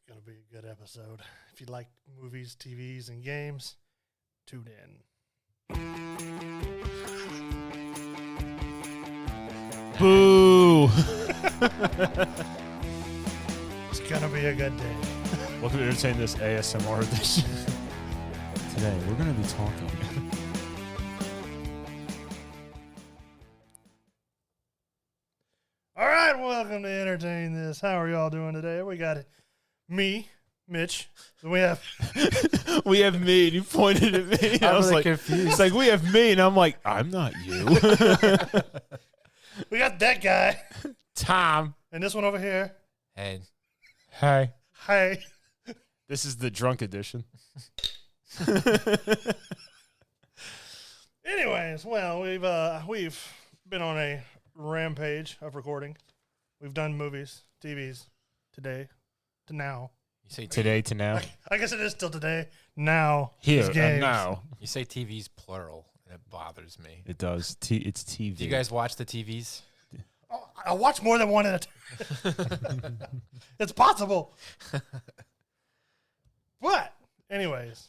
going to be a good episode. If you like movies, TVs, and games, tune in. Boo! It's going to be a good day. Welcome to entertain this ASMR edition. Today, we're going to be talking. All right, welcome to entertain this. How are y'all doing today? We got me, Mitch. We have We have me, and you pointed at me. I was really like, confused. It's like, we have me, and I'm like, I'm not you. we got that guy Tom. and this one over here. Hey, Hey. Hey. This is the drunk edition. Anyways, well, we've been on a rampage of recording. We've done movies, TVs, today to now. you say Today to now. I guess it is still today. Now Here is and games. now. You say TV's plural, and it bothers me. It does. It's TV. Do you guys watch the TVs? Oh, I watch more than one at a time. It's possible. But, anyways,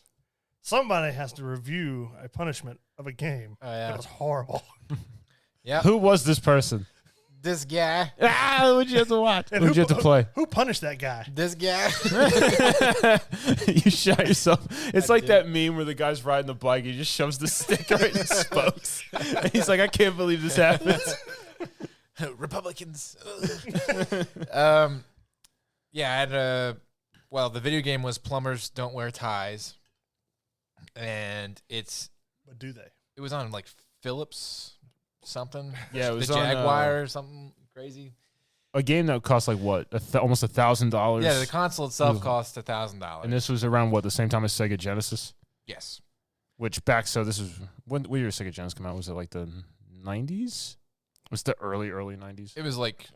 somebody has to review a punishment of a game. Oh, yeah. It was horrible. Yeah. Who was this person? This guy. What'd you have to watch? And What'd you have to play? Who punished that guy? This guy. You shot yourself. It's I like did. that meme where the guy's riding the bike. He just shoves the stick right in his spokes. And he's like, I can't believe this happens. Republicans. Yeah, I had well, the video game was Plumbers Don't Wear Ties. And But do they? it was on like Philips something. Yeah, it was the on, Jaguar or something crazy. A game that cost like what? Almost $1,000. Yeah, the console itself was- cost $1,000. And this was around what, the same time as Sega Genesis? Yes. Which back, so this is, when year did Sega Genesis come out? Was it like the 90s? Was the early 90s? It was like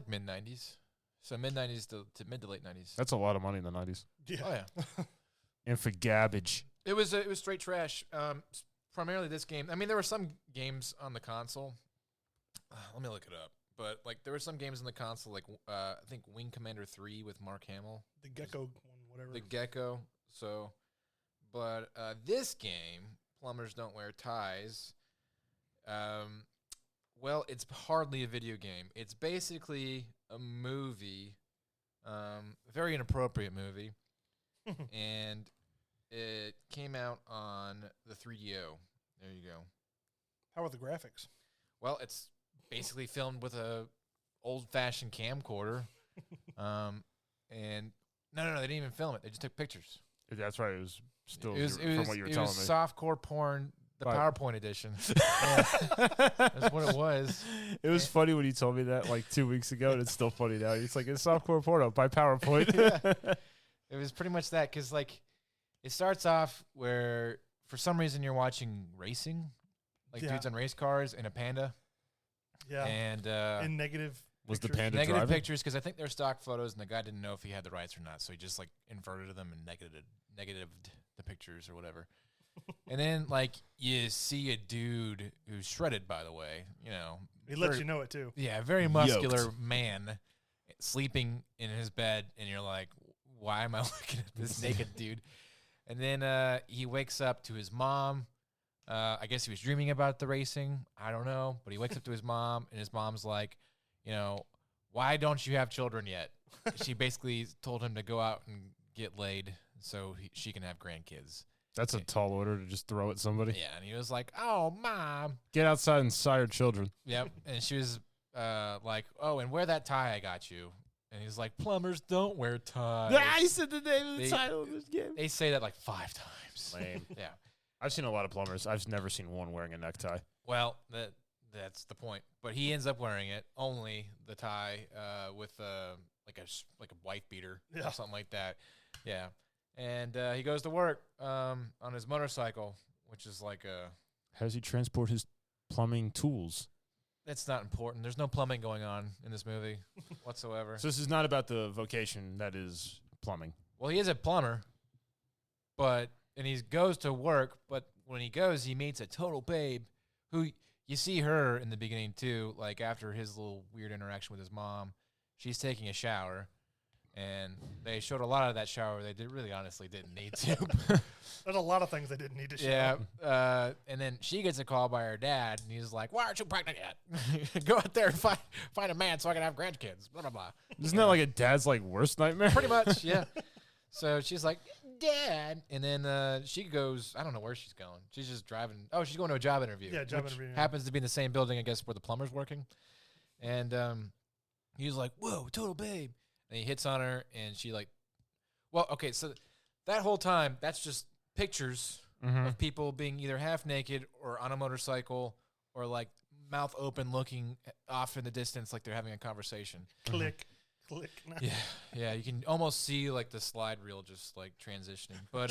mid 90s. So mid 90s to mid to late 90s. That's a lot of money in the 90s. Yeah. Oh yeah. And for garbage. It was straight trash. Primarily this game. I mean, there were some games on the console. Let me look it up. But like, there were some games on the console, like I think Wing Commander 3 with Mark Hamill, The gecko one, whatever. the Gecko. So, but this game, Plumbers Don't Wear Ties. Well, it's hardly a video game. It's basically a movie, a very inappropriate movie, and it came out on the 3DO. There you go. How are the graphics? Well, it's basically filmed with a old-fashioned camcorder, and no, they didn't even film it. They just took pictures. That's right. It was still It was from what you were telling me. softcore porn, the Right. PowerPoint edition. That's what it was. It was funny when you told me that like 2 weeks ago, and it's still funny now. It's like, it's softcore porno by PowerPoint. Yeah. It was pretty much that, because like it starts off where for some reason you're watching racing, like Yeah. dudes on race cars and a panda, Yeah. and In negative Was the pictures. panda negative driving? pictures, because I think they're stock photos and the guy didn't know if he had the rights or not, so he just like inverted them and negatived the pictures or whatever. And then like you see a dude who's shredded, by the way, you know. He lets very- you know it too. Yeah, very muscular man sleeping in his bed, and you're like, why am I looking at this naked dude? And then he wakes up to his mom. I guess he was dreaming about the racing. I don't know. But he wakes up to his mom, and his mom's like, you know, why don't you have children yet? She basically told him to go out and get laid so she can have grandkids. That's a tall order to just throw at somebody. Yeah, and he was like, oh, Mom. Get outside and sire children. Yep. And she was like, oh, and wear that tie I got you. And he's like, Plumbers don't wear ties. He said the name of the They- title of this game. They say that like 5 times. Lame. Yeah. I've seen a lot of plumbers. I've never seen one wearing a necktie. Well, that's the point. But he ends up wearing it, only the tie with like a wife beater Yeah. or something like that. Yeah. And he goes to work on his motorcycle, which is like a... How does he transport his plumbing tools? It's not important. There's no plumbing going on in this movie whatsoever. So this is not about the vocation that is plumbing. Well, he is a plumber, and he goes to work, but when he goes, he meets a total babe who you see her in the beginning too, like after his little weird interaction with his mom. She's taking a shower, And they showed a lot of that shower. They really honestly didn't need to. There's a lot of things they didn't need to show. Yeah. And then she gets a call by her dad, and he's like, "Why aren't you pregnant yet? Go out there and find a man so I can have grandkids." Blah blah blah. Isn't that like a dad's like worst nightmare? Pretty much, yeah. So she's like, "Dad," and then she goes. I don't know where she's going. She's just driving. Oh, she's going to a job interview. Yeah, job which interview. happens to be in the same building, I guess, where the plumber's working. And he's like, "Whoa, total babe." And he hits on her, and she like, well, okay, so that whole time, that's just pictures of people being either half naked or on a motorcycle or like mouth open looking off in the distance like they're having a conversation. Click. Yeah, you can almost see like the slide reel just like transitioning. But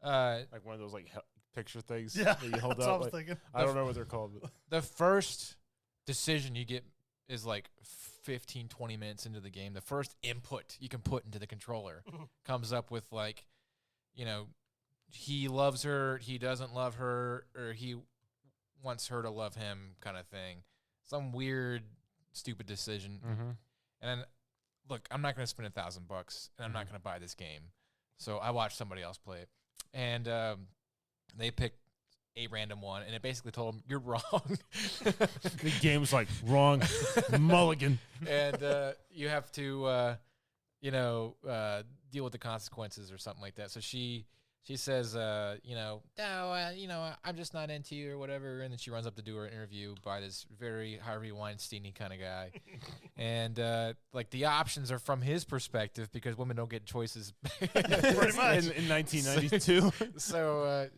like one of those like picture things Yeah, that you hold that's up. what I was like- thinking. I don't know what they're called. But the first decision you get is like 15, 20 minutes into the game. The first input you can put into the controller comes up with like, you know, he loves her, he doesn't love her, or he wants her to love him kind of thing. Some weird, stupid decision. And then, look, I'm not going to spend $1,000 and I'm not going to buy this game. So I watched somebody else play it. And they picked a random one, and it basically told them, "You're wrong." the game's like wrong, mulligan. And you have to, deal with the consequences or something like that. So she says, "No, I'm just not into you," or whatever. And then she runs up to do her interview by this very Harvey Weinstein-y kind of guy. And like the options are from his perspective because women don't get choices. Pretty much. In 1992. So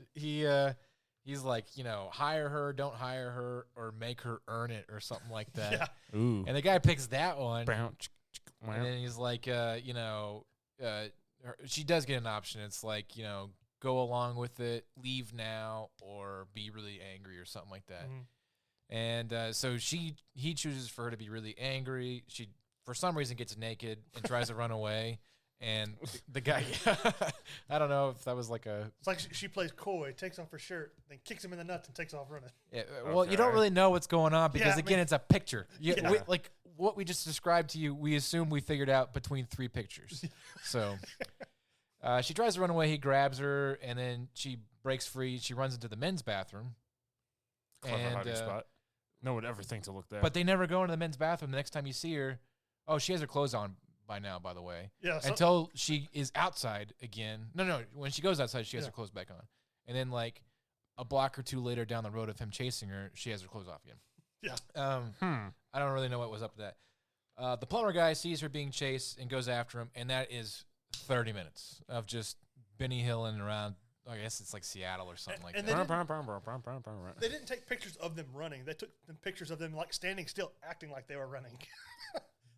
he's like, hire her, don't hire her, or make her earn it, or something like that. Yeah. Ooh. And the guy picks that one. Bounce. And then he's like, she does get an option. It's like, go along with it, leave now, or be really angry or something like that. And so he chooses for her to be really angry. She, for some reason, gets naked and tries to run away. And the guy, I don't know if that was like a... It's like she plays coy, takes off her shirt, then kicks him in the nuts and takes off running. Yeah, well, you don't really know what's going on because, Yeah, again, it's a picture. Yeah. Like what we just described to you, we assume we figured out between 3 pictures. So she tries to run away. He grabs her, and then she breaks free. She runs into the men's bathroom. Clever And, hiding spot. No one would ever think to look there. But they never go into the men's bathroom. The next time you see her, she has her clothes on by now, by the way. Yeah. Until she is outside again. No. When she goes outside, she has her clothes back on. And then, like, a block or two later down the road of him chasing her, she has her clothes off again. Yeah. I don't really know what was up with that. The plumber guy sees her being chased and goes after him, and that is 30 minutes of just Benny Hilling around. I guess it's like Seattle or something like And that. They didn't take pictures of them running. They took pictures of them like standing still, acting like they were running.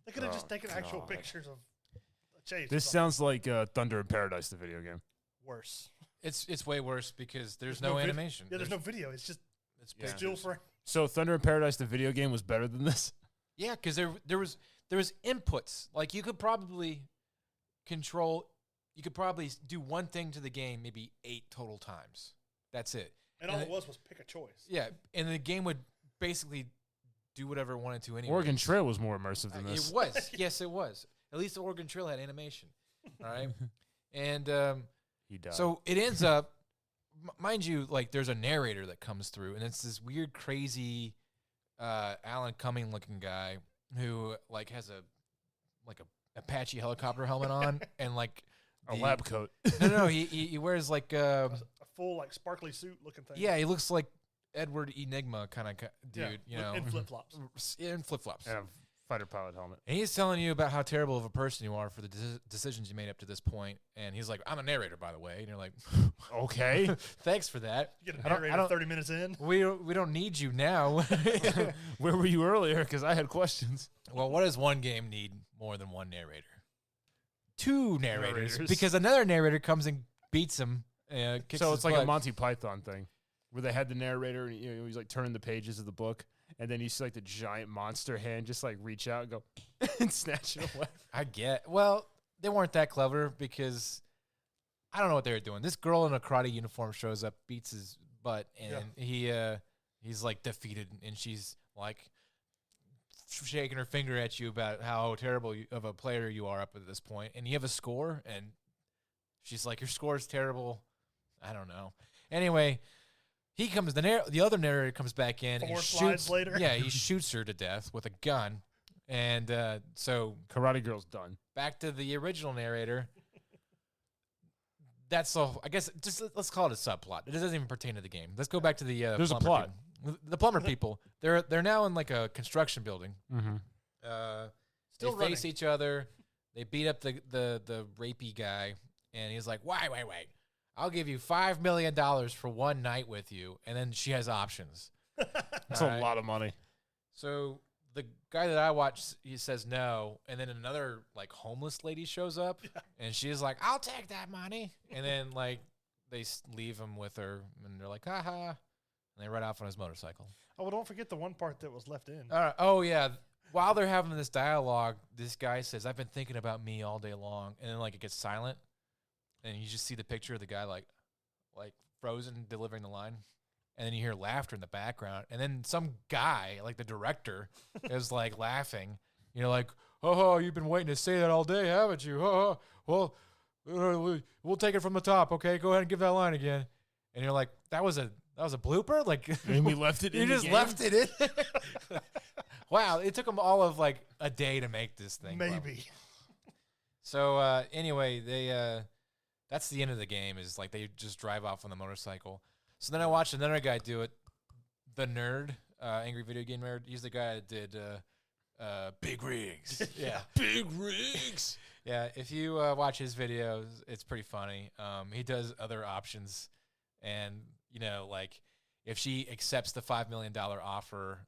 They could have just taken actual pictures of a chase. This sounds like Thunder in Paradise, the video game. Worse. It's way worse because there's no animation. Yeah, there's no video. It's just still frame. So Thunder in Paradise, the video game, was better than this? Yeah, because there was inputs. Like you could probably do one thing to the game maybe 8 total times. That's it. And all it was pick a choice. Yeah, and the game would basically do whatever it wanted to anyway. Oregon Trail was more immersive than this. It was. Yes, it was. At least the Oregon Trail had animation. All right. And He died. so it ends up, mind you, like there's a narrator that comes through, and it's this weird, crazy Alan Cumming looking guy who like has a Apache helicopter helmet on and like a lab coat. No, he wears like A full like sparkly suit looking thing. yeah, he looks like Edward Enigma kind of dude, in flip flops. in flip flops. And a fighter pilot helmet. And he's telling you about how terrible of a person you are for the decisions you made up to this point. And he's like, "I'm a narrator, by the way." And you're like, Okay. "Thanks for that." You get a narrator 30 minutes in. We don't need you now. Where were you earlier? Because I had questions. Well, what does one game need more than one narrator? 2 narrators, Narrators. because another narrator comes and beats him. Kicks So his it's like a butt. Monty Python thing, where they had the narrator, and he's like turning the pages of the book, and then you see like the giant monster hand just like reach out and go and snatch it away. Well, they weren't that clever because I don't know what they were doing. This girl in a karate uniform shows up, beats his butt, and he's like defeated, and she's like shaking her finger at you about how terrible of a player you are up at this point, and you have a score, and she's like, your score is terrible. I don't know. Anyway, he comes. The other narrator comes back in 4 and slides shoots. later. Yeah, he shoots her to death with a gun, and so Karate Girl's done. back to the original narrator. That's all. I guess just let's call it a subplot. It doesn't even pertain to the game. Let's go back to the There's a plumber plot. people. The plumber people. They're now in like a construction building. Mm-hmm. They Still face running. each other. They beat up the rapey guy, and he's like, "Wait! I'll give you $5 million for one night with you." And then she has options. That's All a right. lot of money. So the guy that I watched, he says no, and then another like homeless lady shows up, and she's like, "I'll take that money," and then like they leave him with her, and they're like, "Haha," and they ride off on his motorcycle. Oh, well, don't forget the one part that was left in. Oh yeah. While they're having this dialogue, this guy says, "I've been thinking about me all day long," and then like it gets silent, and you just see the picture of the guy like frozen delivering the line. And then you hear laughter in the background. And then some guy, like the director, is like laughing. You know, like, "Oh, you've been waiting to say that all day, haven't you? Oh, well, we'll take it from the top, okay? Go ahead and give that line again." And you're like, that was a blooper? Like, And we left it you in the just game? left it in? Wow, it took them all of like a day to make this thing. Maybe. So anyway, they that's the end of the game. Is like they just drive off on the motorcycle. So then I watched another guy do it. The nerd, angry video game nerd. He's the guy that did Big Rigs. Yeah, Big rigs. yeah. If you watch his videos, it's pretty funny. He does other options, and you know, like if she accepts the $5 million offer,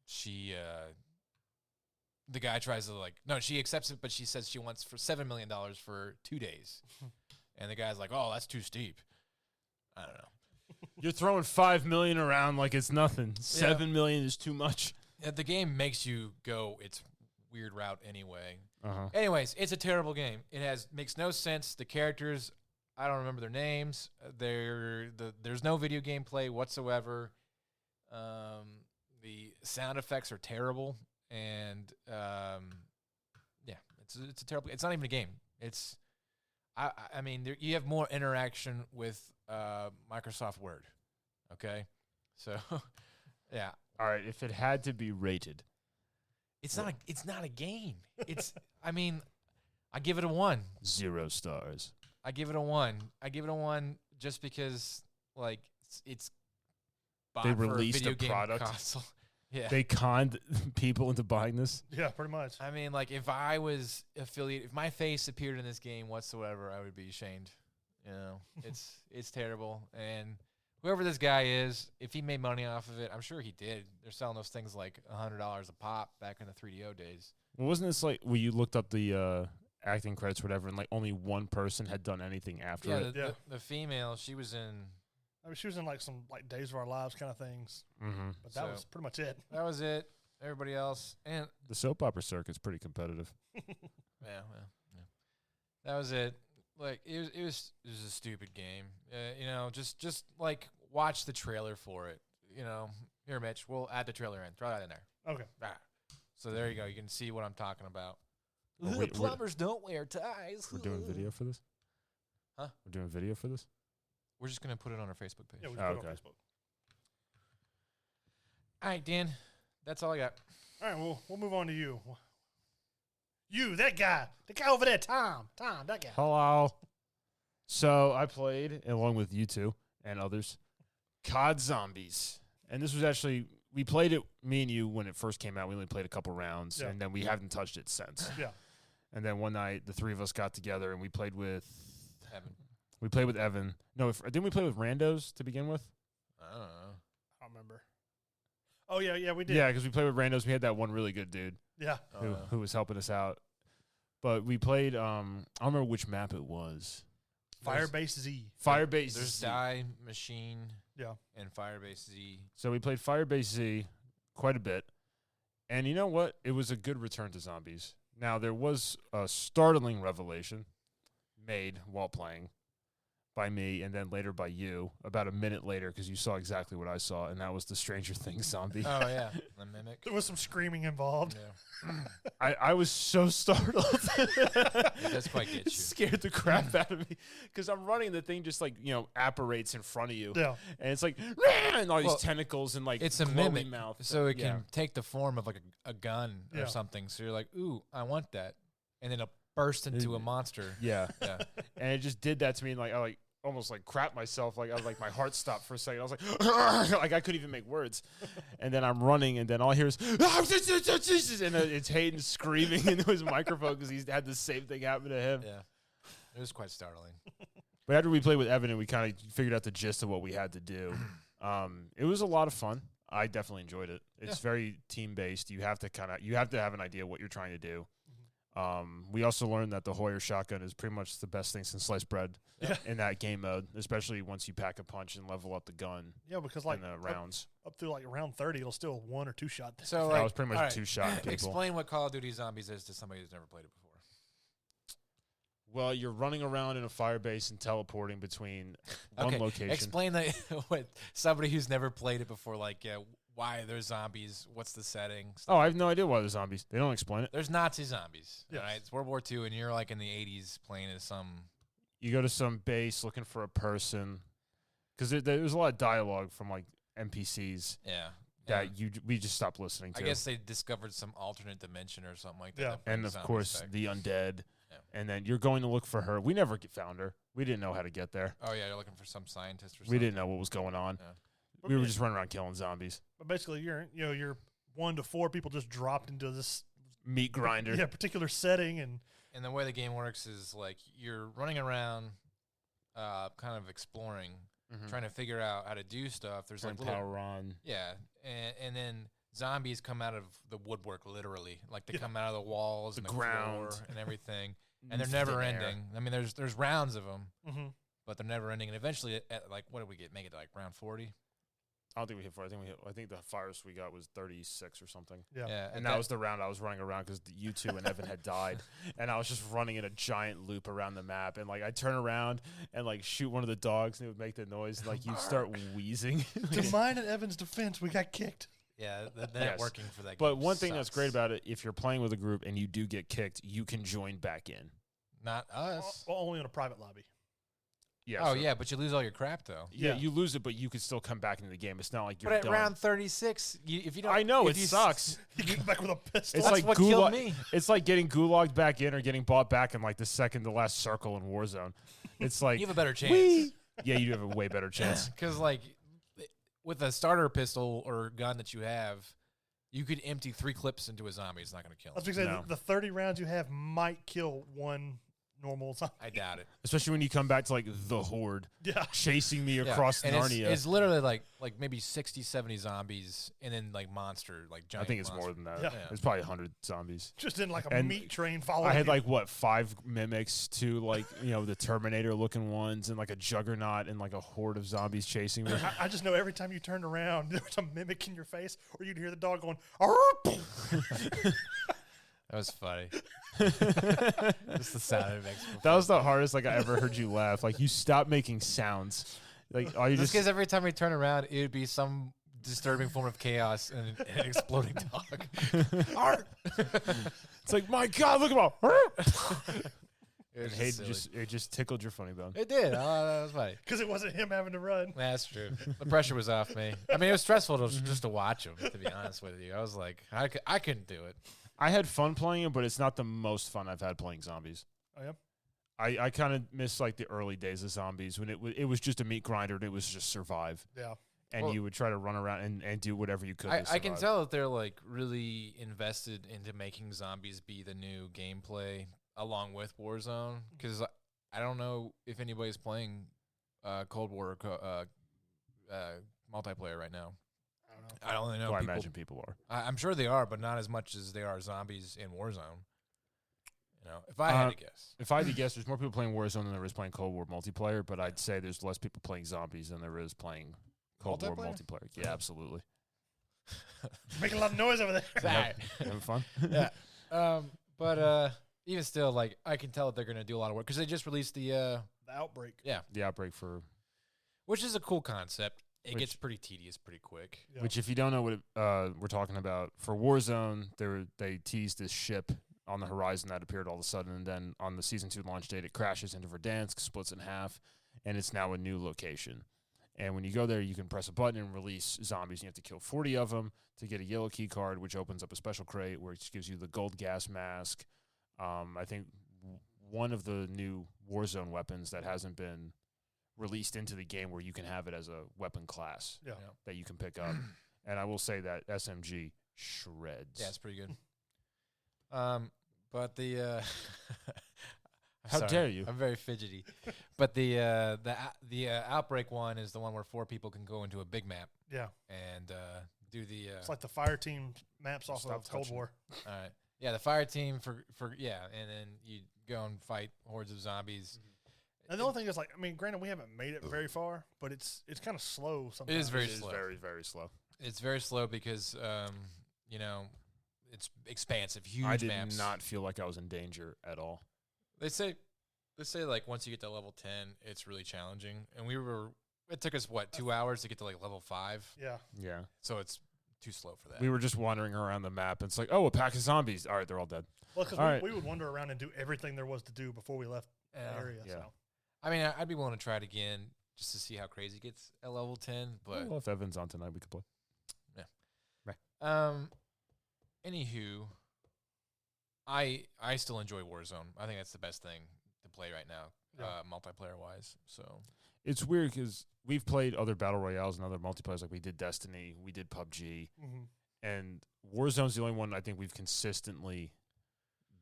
she the guy tries to like, no, she accepts it, but she says she wants for $7 million for 2 days, and the guy's like, "Oh, that's too steep." I don't know. You're throwing $5 million around like it's nothing. $7 million is too much. Yeah, the game makes you go its weird route anyway. Uh-huh. Anyways, it's a terrible game. It makes no sense. The characters, I don't remember their names. There's no video game play whatsoever. The sound effects are terrible, and yeah, it's a terrible. It's not even a game. It's I mean, you have more interaction with Microsoft Word. Okay, so yeah, All right, if it had to be rated. it's not a game. It's I mean, I give it a 1. 0 stars. I give it a 1. I give it a 1 just because like it's bought They for a released video a game product. console. Yeah. They conned people into buying this. Yeah, pretty much. I mean, like, if I was affiliated, if my face appeared in this game whatsoever, I would be ashamed. You know, it's terrible. And whoever this guy is, if he made money off of it, I'm sure he did. They're selling those things like $100 a pop back in the 3DO days. Well, wasn't this like where you looked up the acting credits or whatever, and like only one person had done anything after Yeah, it? the female, she was in. I mean, she was in like some like Days of Our Lives kind of things, Mm-hmm. but that So- was pretty much it. That was it. Everybody else, and The soap opera circuit's pretty competitive. yeah. That was it. Like it was a stupid game. You know, just like watch the trailer for it. You know, here, Mitch, we'll add the trailer in. Throw that in there. Okay. Ah. So there you go. You can see what I'm talking about. Oh, The wait, plumbers don't wear ties. We're doing video for this? Huh? We're doing video for this? We're just gonna put it on our Facebook page. Yeah, we Oh, put it on okay. Facebook. All right, Dan. That's all I got. All right, well, we'll move on to you. You, that guy. The guy over there, Tom, that guy. Hello. So I played, along with you two and others, COD Zombies. And this was actually, we played it, me and you, when it first came out. We only played a couple rounds, Yeah. and then we haven't touched it since. Yeah. And then one night, the three of us got together, and we played with Evan. Evan. No, didn't we play with randos to begin with? I don't know. I don't remember. Oh, yeah, we did. Yeah, because we played with randos. We had that one really good dude Yeah. who was helping us out. But we played, I don't remember which map it was. Firebase Z. Firebase There's Z. Die Machine Yeah. and Firebase Z. So we played Firebase Z quite a bit. And you know what? It was a good return to zombies. Now, there was a startling revelation made while playing. by me, and then later by you. About a minute later, because you saw exactly what I saw, and that was the Stranger Things zombie. Oh yeah, the mimic. There was some screaming involved. Yeah. I was so startled. That's quite get It you. scared the crap out of me because I'm running. The thing just like apparates in front of you, Yeah. and it's like and all these Well, tentacles and like It's a glowy mimic, mouth. so it Yeah. can take the form of like a gun Yeah. or something. So you're like, ooh, I want that, and then it'll burst into a monster. Yeah, Yeah. and it just did that to me. And like I like almost like crap myself. Like I was like my heart stopped for a second. I was like like I couldn't even make words. And then I'm running, and then all I hear is and it's Hayden screaming into his microphone because he's had the same thing happen to him. Yeah. It was quite startling. But after we played with Evan and we kind of figured out the gist of what we had to do, it was a lot of fun. I definitely enjoyed it. It's very team based. You have to have an idea what you're trying to do. We also learned that the Hoyer shotgun is pretty much the best thing since sliced bread in that game mode, especially once you pack a punch and level up the gun. Yeah, because like in the rounds. up through like round 30, it'll still 1 or 2 shot. So That was pretty much all right, 2-shot people. Explain what Call of Duty Zombies is to somebody who's never played it before. Well, you're running around in a fire base and teleporting between one Okay, location. explain that what somebody who's never played it before, like why there's zombies, what's the setting. Oh, I have no idea why there's zombies. They don't explain it. There's Nazi zombies. Yes. All right, it's World War II, and you're like in the 80s playing as some. You go to some base looking for a person because there's a lot of dialogue from like NPCs Yeah. that we just stopped listening to. I guess they discovered some alternate dimension or something like that. Yeah. that brings And of zombies course, back. the undead. Yeah. And then you're going to look for her. We never found her. We didn't know how to get there. Oh yeah, you're looking for some scientist or something. We didn't know what was going on. Yeah. But We were yeah, just running around killing zombies. But basically, you're 1 to 4 people just dropped into this Meat grinder. particular setting, and And the way the game works is like you're running around, kind of exploring, Mhm. trying to figure out how to do stuff. There's Turn like little, power on. yeah, and then zombies come out of the woodwork, literally, like they Yeah. come out of the walls, The and ground. floor and everything, and they're never Thin air. ending. I mean, there's rounds of them, mm-hmm. but they're never ending. And eventually, at like what did we get? Make it to like round 40. I don't think we hit 4. I think the farthest we got was 36 or something. yeah. And that was the round I was running around because you two and Evan had died. And I was just running in a giant loop around the map. And, like, I'd turn around and, like, shoot one of the dogs, and it would make the noise. And, like, you'd start wheezing. To mine and Evan's defense, we got kicked. Yeah, they're Yes. not working for that. But game one thing that's sucks. great about it, if you're playing with a group and you do get kicked, you can join back in. Not us. Well, only in a private lobby. Yeah. Oh so- yeah, but you lose all your crap though. Yeah, Yeah. you lose it, but you can still come back into the game. It's not like you're But at done. round 36, if you don't, I know, if it you sucks. You come back with a pistol. It's That's like what killed gulag. me. It's like getting gulagged back in or getting bought back in like the second to last circle in Warzone. It's like You have a better chance. Whee! Yeah, you do have a way better chance. Because like with a starter pistol or gun that you have, you could empty 3 clips into a zombie. It's not going to kill I was him. going to say, No. the 30 rounds you have might kill one normal zombie. I doubt it. Especially when you come back to like the horde Yeah. chasing me Yeah. across And Narnia. It's literally like maybe 60, 70 zombies and then like monster, like I giant think it's monster. more than that. Yeah. Yeah. It's probably 100 zombies. Just in like a And meat train following I had you. like what 5 mimics to like the Terminator looking ones and like a juggernaut and like a horde of zombies chasing me. I just know every time you turned around, there was a mimic in your face, or you'd hear the dog going, "Arrgh!" That was funny. Just the sound it makes. That was the hardest like I ever heard you laugh. Like you stopped making sounds. Like all you Just just because every time we turn around, it would be some disturbing form of chaos and an exploding dog. Art. it's like my God, look at my. It was And Hayden silly. it just tickled your funny bone. It did. Oh, that was funny. Because it wasn't him having to run. That's true. The pressure was off me. I mean, it was stressful just to watch him. To be honest with you, I was like, I couldn't do it. I had fun playing it, but it's not the most fun I've had playing zombies. Oh, yeah? I kind of miss like the early days of zombies when it was just a meat grinder and it was just survive. Yeah. And Well- you would try to run around and do whatever you could. to I can survive. tell that they're like really invested into making zombies be the new gameplay along with Warzone because I don't know if anybody's playing Cold War multiplayer right now. I don't know. I don't really know. Well, I people, imagine people are. I'm sure they are, but not as much as they are zombies in Warzone. You know, if I had to guess. If I had to guess, there's more people playing Warzone than there is playing Cold War multiplayer, but I'd say there's less people playing zombies than there is playing Cold War Multiplayer? multiplayer. Yeah, absolutely. Making a lot of noise over there. Sorry. Having fun? Yeah. But even still, like I can tell that they're going to do a lot of work because they just released the Outbreak. The Outbreak for which is a cool concept. It Which- gets pretty tedious pretty quick. Yeah. which, if you don't know what we're talking about, for Warzone, they teased this ship on the horizon that appeared all of a sudden, and then on the Season 2 launch date, it crashes into Verdansk, splits in half, and it's now a new location. And when you go there, you can press a button and release zombies, and you have to kill 40 of them to get a yellow key card, which opens up a special crate, which gives you the gold gas mask. I think one of the new Warzone weapons that hasn't been released into the game where you can have it as a weapon class Yeah. that you can pick up. And I will say that SMG shreds. Yeah, it's pretty good. But the How sorry, dare you? I'm very fidgety. But the Outbreak one is the one where 4 people can go into a big map Yeah. and do the. It's like the Fireteam maps off Stop of Cold touching. War. All right. Yeah, the Fireteam for and then you go and fight hordes of zombies. And the only thing is, like, I mean, granted, we haven't made it very far, but it's kind of slow sometimes. It is very It is slow. very, very slow. It's very slow because it's expansive, huge I did maps. not feel like I was in danger at all. They say like once you get to level 10, it's really challenging. And it took us 2 hours to get to like level 5. Yeah. Yeah. So it's too slow for that. We were just wandering around the map, and it's like, oh, a pack of zombies. All right, they're all dead. Well, because All right. we would wander around and do everything there was to do before we left the area. Yeah. So. I mean, I'd be willing to try it again just to see how crazy it gets at level 10. But Well, if Evan's on tonight, we could play. anywho, I still enjoy Warzone. I think that's the best thing to play right now, Yeah. multiplayer wise. So It's weird because we've played other battle royales and other multiplayers, like we did Destiny, we did PUBG, Mm-hmm. and Warzone's the only one I think we've consistently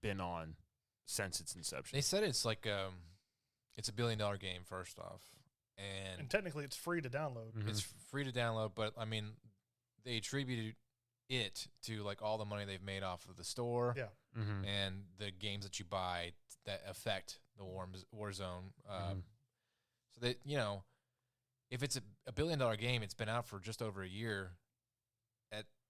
been on since its inception. they said it's like it's $1 billion game first off, And and technically, it's free to download. Mhm. it's free to download. But I mean, they attributed it to like all the money they've made off of the store Yeah. Mm-hmm. and the games that you buy that affect the Warzone. So that if it's a $1 billion game, it's been out for just over a year.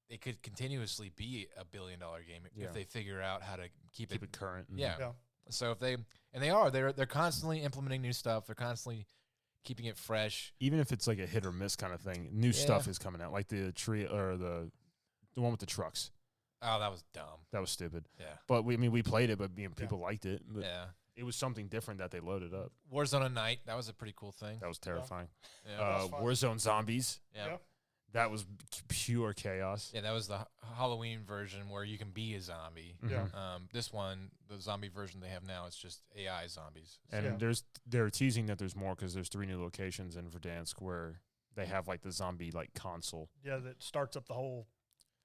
It could continuously be a $1 billion game Yeah. if they figure out how to keep Keep it current. and- Yeah. Yeah. So if they're constantly implementing new stuff. They're constantly keeping it fresh. Even if it's like a hit or miss kind of thing, new stuff is coming out, like the tree or the one with the trucks. Oh, that was dumb. That was stupid. Yeah. But we played it, but people liked it. But Yeah. it was something different that they loaded up. Warzone at night. That was a pretty cool thing. That was terrifying. Yeah. That was fun. Warzone Zombies. Yeah. Yeah. That was pure chaos. Yeah, that was the Halloween version where you can be a zombie. Yeah. This one, the zombie version they have now, it's just AI zombies. And Yeah. they're teasing that there's more because there's 3 new locations in Verdansk where they have like the zombie like console. Yeah, that starts up the whole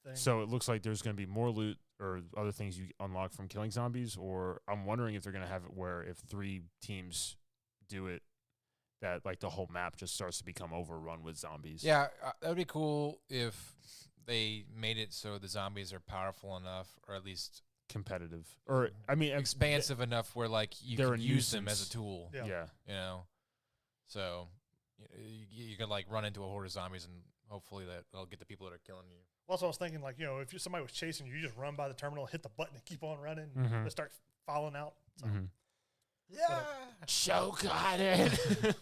thing. So it looks like there's going to be more loot or other things you unlock from killing zombies. Or I'm wondering if they're going to have it where if 3 teams do it, that like the whole map just starts to become overrun with zombies. Yeah, that would be cool if they made it so the zombies are powerful enough, or at least Competitive. Or I mean expansive enough where like you they're can a use them as a nuisance. tool. Yeah. Yeah. So you could like run into a horde of zombies and hopefully that'll get the people that are killing you. Well, that's what I was thinking. Like, if somebody was chasing you, you just run by the terminal, hit the button, and keep on running, Mhm. and start falling out. So. Yeah. Choke on it.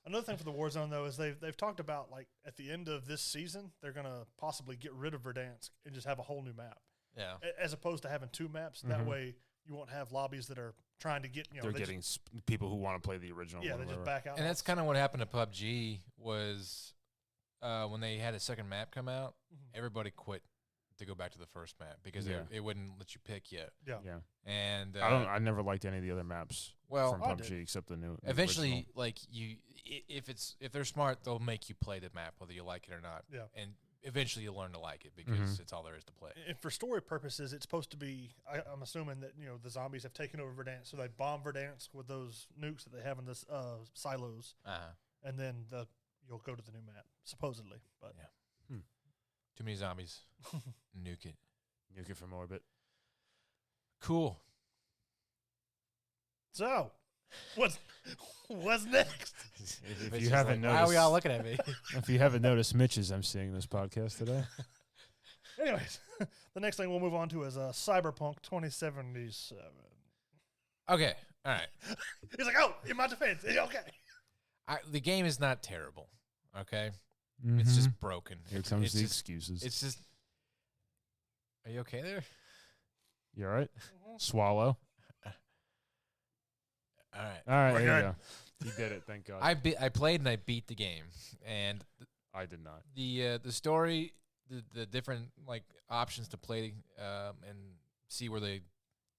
Another thing for the Warzone, though, is they've talked about, like, at the end of this season, they're going to possibly get rid of Verdansk and just have a whole new map. Yeah. As opposed to having 2 maps. That Mhm. way you won't have lobbies that are trying to get, They're they getting people who want to play the original. just, one they or just whatever. back out. And that's kind of what happened to PUBG was when they had a second map come out, Mhm. everybody quit to go back to the first map because Yeah. it wouldn't let you pick yet. Yeah. And I never liked any of the other maps from I PUBG did. except the new. eventually, original. like if they're smart, they'll make you play the map whether you like it or not. Yeah. And eventually you'll learn to like it because it's all there is to play. And for story purposes, it's supposed to be. I'm assuming that the zombies have taken over Verdansk, so they bomb Verdansk with those nukes that they have in this silos, and then you'll go to the new map supposedly. But Yeah. Too many zombies. Nuke it. Nuke it from orbit. Cool. so what's next? If Mitch you is haven't like, why are we all noticed, looking at me? if you haven't noticed, Mitch is emceeing this podcast today. Anyways, the next thing we'll move on to is Cyberpunk 2077. Okay, all right. He's like, oh, in my defense, it's okay. The game is not terrible. Okay, Mm-hmm. it's just broken. Here comes the just, excuses. It's just. Are you okay there? You all right? Swallow. All right. All right, We're there you good. go. You did it. Thank God. I played and I beat the game, and I did not. the story, the different like options to play, and see where the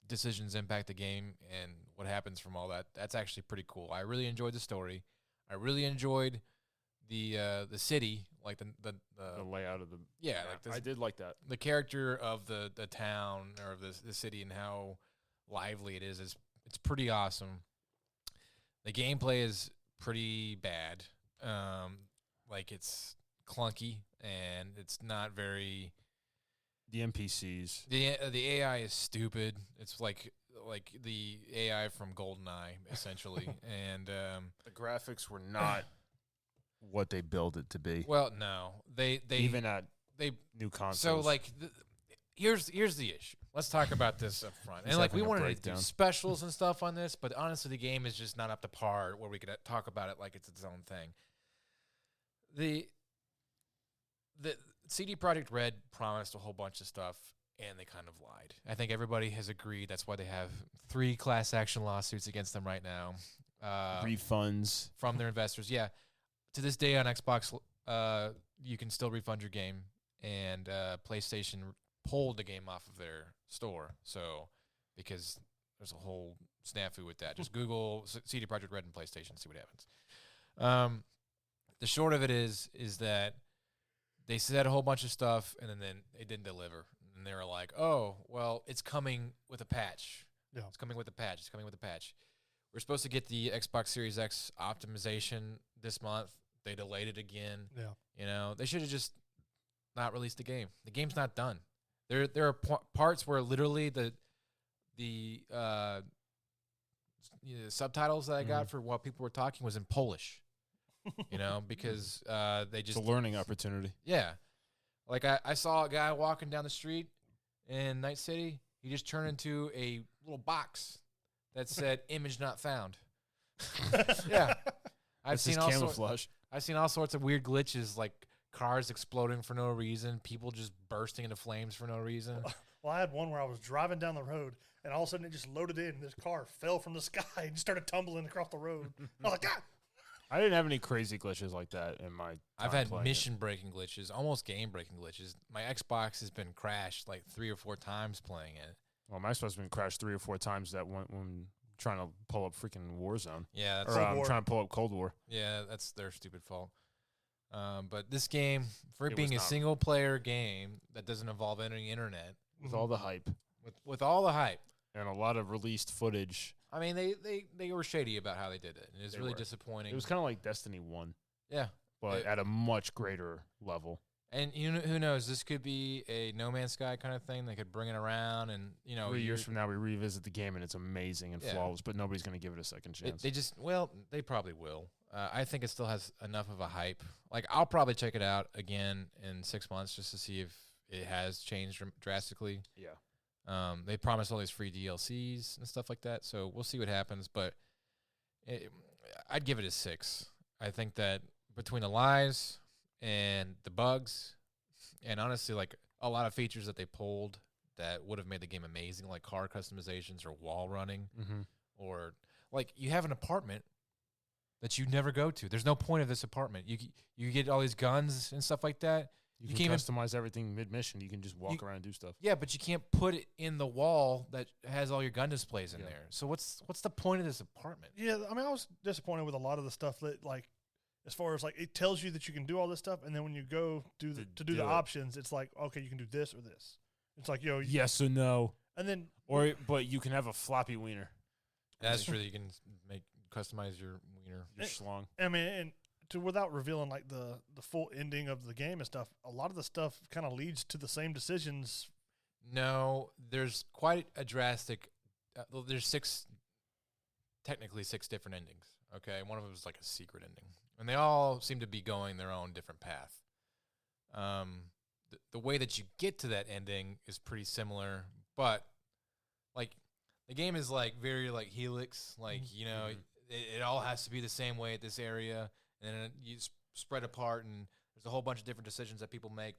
decisions impact the game and what happens from all that. That's actually pretty cool. I really enjoyed the story. I really enjoyed the city, like the layout of the like I did like that. the character of the town or of the city and how lively it is it's pretty awesome. The gameplay is pretty bad. Like it's clunky and it's not very. The NPCs. The AI is stupid. It's like the AI from GoldenEye essentially, and The graphics were not what they built it to be. well, no, they Even at they new consoles. so like here's the issue. Let's talk about this up front. And like we having a wanted to breakdown. do specials and stuff on this, but honestly, the game is just not up to par where we could talk about it like it's its own thing. The CD Projekt Red promised a whole bunch of stuff, and they kind of lied. I think everybody has agreed that's why they have 3 class action lawsuits against them right now. refunds From their investors. Yeah. To this day on Xbox, you can still refund your game, and PlayStation pulled the game off of their store. So, because there's a whole snafu with that. Just Google CD Projekt Red and PlayStation, see what happens. The short of it is that they said a whole bunch of stuff, and then they didn't deliver. And they were like, oh, well, it's coming with a patch. Yeah. It's coming with a patch. It's coming with a patch. We're supposed to get the Xbox Series X optimization this month. They delayed it again. Yeah. You know, they should have just not released the game. The game's not done. There are parts where literally the subtitles that I got for while people were talking was in Polish. You know, because they just it's a learning opportunity. yeah. Like I saw a guy walking down the street in Night City. He just turned into a little box that said "image not found." Yeah, I've seen all camouflage. I've seen all sorts of weird glitches, like cars exploding for no reason, people just bursting into flames for no reason. Well, I had one where I was driving down the road, and all of a sudden it just loaded in. And this car fell from the sky and just started tumbling across the road. I was like, God! I didn't have any crazy glitches like that in my time I've had playing mission-breaking glitches, almost game-breaking glitches. My Xbox has been crashed like 3 or 4 times playing it. Well, my Xbox has been crashed 3 or 4 times that when trying to pull up freaking Warzone. Yeah, that's Or Cold War. trying to pull up Cold War. yeah, that's their stupid fault. But this game, for it It being was a not. single-player game that doesn't involve any internet, With all the hype with all the hype, and a lot of released footage. I mean, they were shady about how they did it, and it was They really were. disappointing. It was kind of like Destiny 1, yeah, but It- at a much greater level. and who knows? This could be a No Man's Sky kind of thing. They could bring it around, and 3 years from now, we revisit the game, and it's amazing and Yeah. flawless, but nobody's going to give it a second chance. they probably will. I think it still has enough of a hype. Like, I'll probably check it out again in 6 months just to see if it has changed drastically. yeah. They promised all these free DLCs and stuff like that, so we'll see what happens. But I'd give it a 6. I think that between the lies and the bugs, and honestly, like a lot of features that they pulled that would have made the game amazing, like car customizations or wall running, Mm-hmm. or like you have an apartment that you never go to. There's no point of this apartment. You get all these guns and stuff like that. You You can can't customize everything mid-mission. You can just walk around and do stuff. Yeah, but you can't put it in the wall that has all your gun displays in Yeah. there. So what's the point of this apartment? Yeah, I mean, I was disappointed with a lot of the stuff that, like, as far as, like, it tells you that you can do all this stuff, and then when you go do the do it. options, it's like, okay, you can do this or this. It's like, Yes or no. and then But you can have a floppy wiener. That's true. You can customize your wiener. Your schlong. I mean, and without revealing like the full ending of the game and stuff, a lot of the stuff kind of leads to the same decisions. No, there's quite a drastic. There's technically six different endings. Okay, one of them is like a secret ending, and they all seem to be going their own different path. The way that you get to that ending is pretty similar, but like The game is like very like Helix, like it all has to be the same way at this area, and then you spread apart, and there's a whole bunch of different decisions that people make.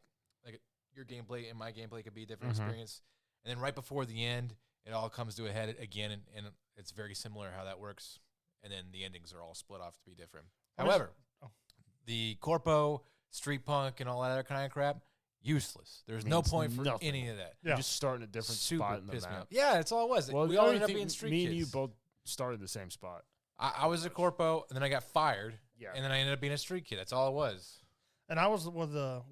Like your gameplay and my gameplay could be a different experience, and then right before the end, it all comes to a head again, and it's very similar how that works, and then the endings are all split off to be different. However, the corpo, street punk, and all that other kind of crap, useless. There's no point for any of that. Yeah. You just start in a different spot in the map. Yeah, that's all it was. Well, we all ended up being street kids. Me and you both started the same spot. I was a corpo, and then I got fired, and then I ended up being a street kid. That's all it was. And I was with the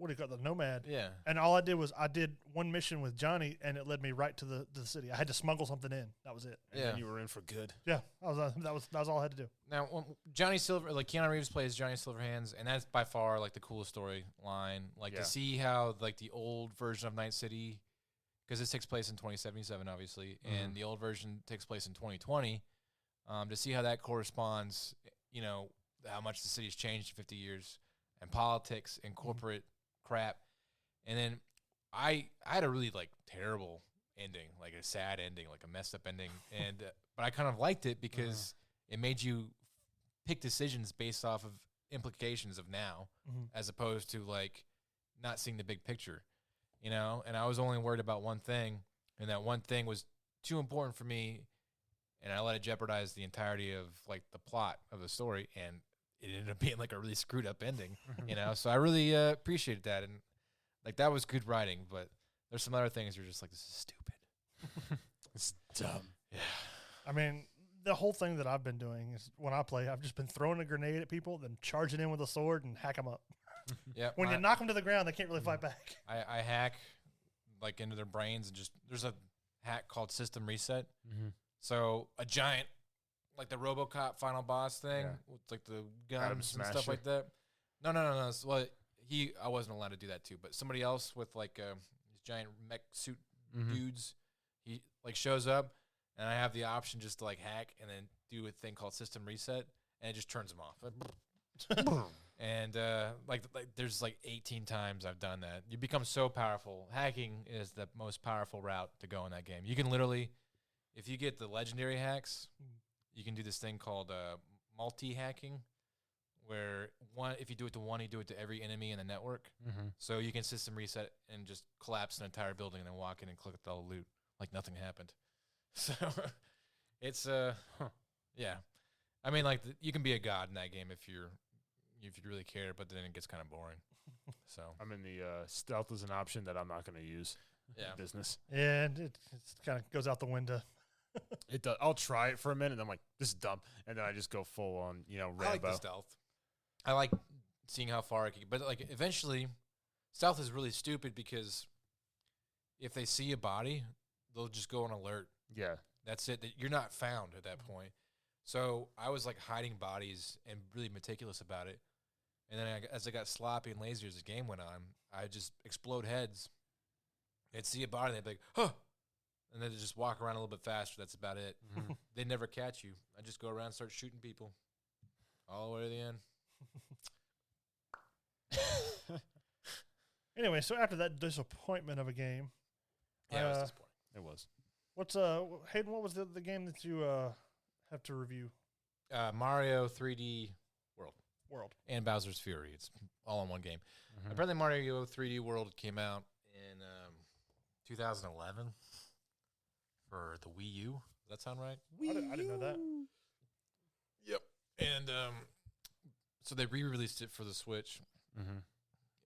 nomad. Yeah. And all I did was I did one mission with Johnny, and it led me right to the city. I had to smuggle something in. That was it. And then you were in for good. Yeah, that was all I had to do. Now, Johnny Silver, like Keanu Reeves plays Johnny Silverhands, and that's by far like the coolest storyline. Like to see how like the old version of Night City, because this takes place in 2077, obviously, and the old version takes place in 2020. To see how that corresponds, how much the city's changed in 50 years. And politics and corporate crap, and then I had a really like terrible ending, like a sad ending, like a messed up ending, and but I kind of liked it because it made you pick decisions based off of implications of now, as opposed to like not seeing the big picture, And I was only worried about one thing, and that one thing was too important for me, and I let it jeopardize the entirety of like the plot of the story, and it ended up being like a really screwed up ending, So I really appreciated that, and like that was good writing. But there's some other things you're just like, this is stupid. It's dumb. Yeah. I mean, the whole thing that I've been doing is when I play, I've just been throwing a grenade at people, then charging in with a sword and hack them up. Yeah. When you knock them to the ground, they can't really fight back. I hack like into their brains and there's a hack called System Reset. So a giant, like the RoboCop final boss thing with like the guns and stuff like that. No. Well, I wasn't allowed to do that too, but somebody else with like these giant mech suit dudes, he like shows up, and I have the option just to like hack and then do a thing called System Reset, and it just turns them off. And like there's like 18 times I've done that. You become so powerful. Hacking is the most powerful route to go in that game. You can literally, if you get the legendary hacks, you can do this thing called multi-hacking, where if you do it to one, you do it to every enemy in the network. So you can system reset and just collapse an entire building and then walk in and click all the loot like nothing happened. So it's yeah. I mean, like you can be a god in that game if you really care, but then it gets kind of boring. So I mean, the stealth is an option that I'm not going to use. Yeah, in business. Yeah, and it kind of goes out the window. It does. I'll try it for a minute, and I'm like, this is dumb, and then I just go full on, Rambo. I like the stealth. I like seeing how far I can get, but like eventually, stealth is really stupid because if they see a body, they'll just go on alert. Yeah, that's it. You're not found at that point. So I was like hiding bodies and really meticulous about it. And then as I got sloppy and lazy as the game went on, I just explode heads. They'd see a body, and they'd be like, huh. And then just walk around a little bit faster. That's about it. They never catch you. I just go around and start shooting people all the way to the end. Anyway, so after that disappointment of a game. Yeah, it was disappointing. It was. What's Hayden, what was the game that you have to review? Mario 3D World. And Bowser's Fury. It's all in one game. Apparently Mario 3D World came out in 2011 for the Wii U. Does that sound right? I didn't know that. Yep. And so they re-released it for the Switch.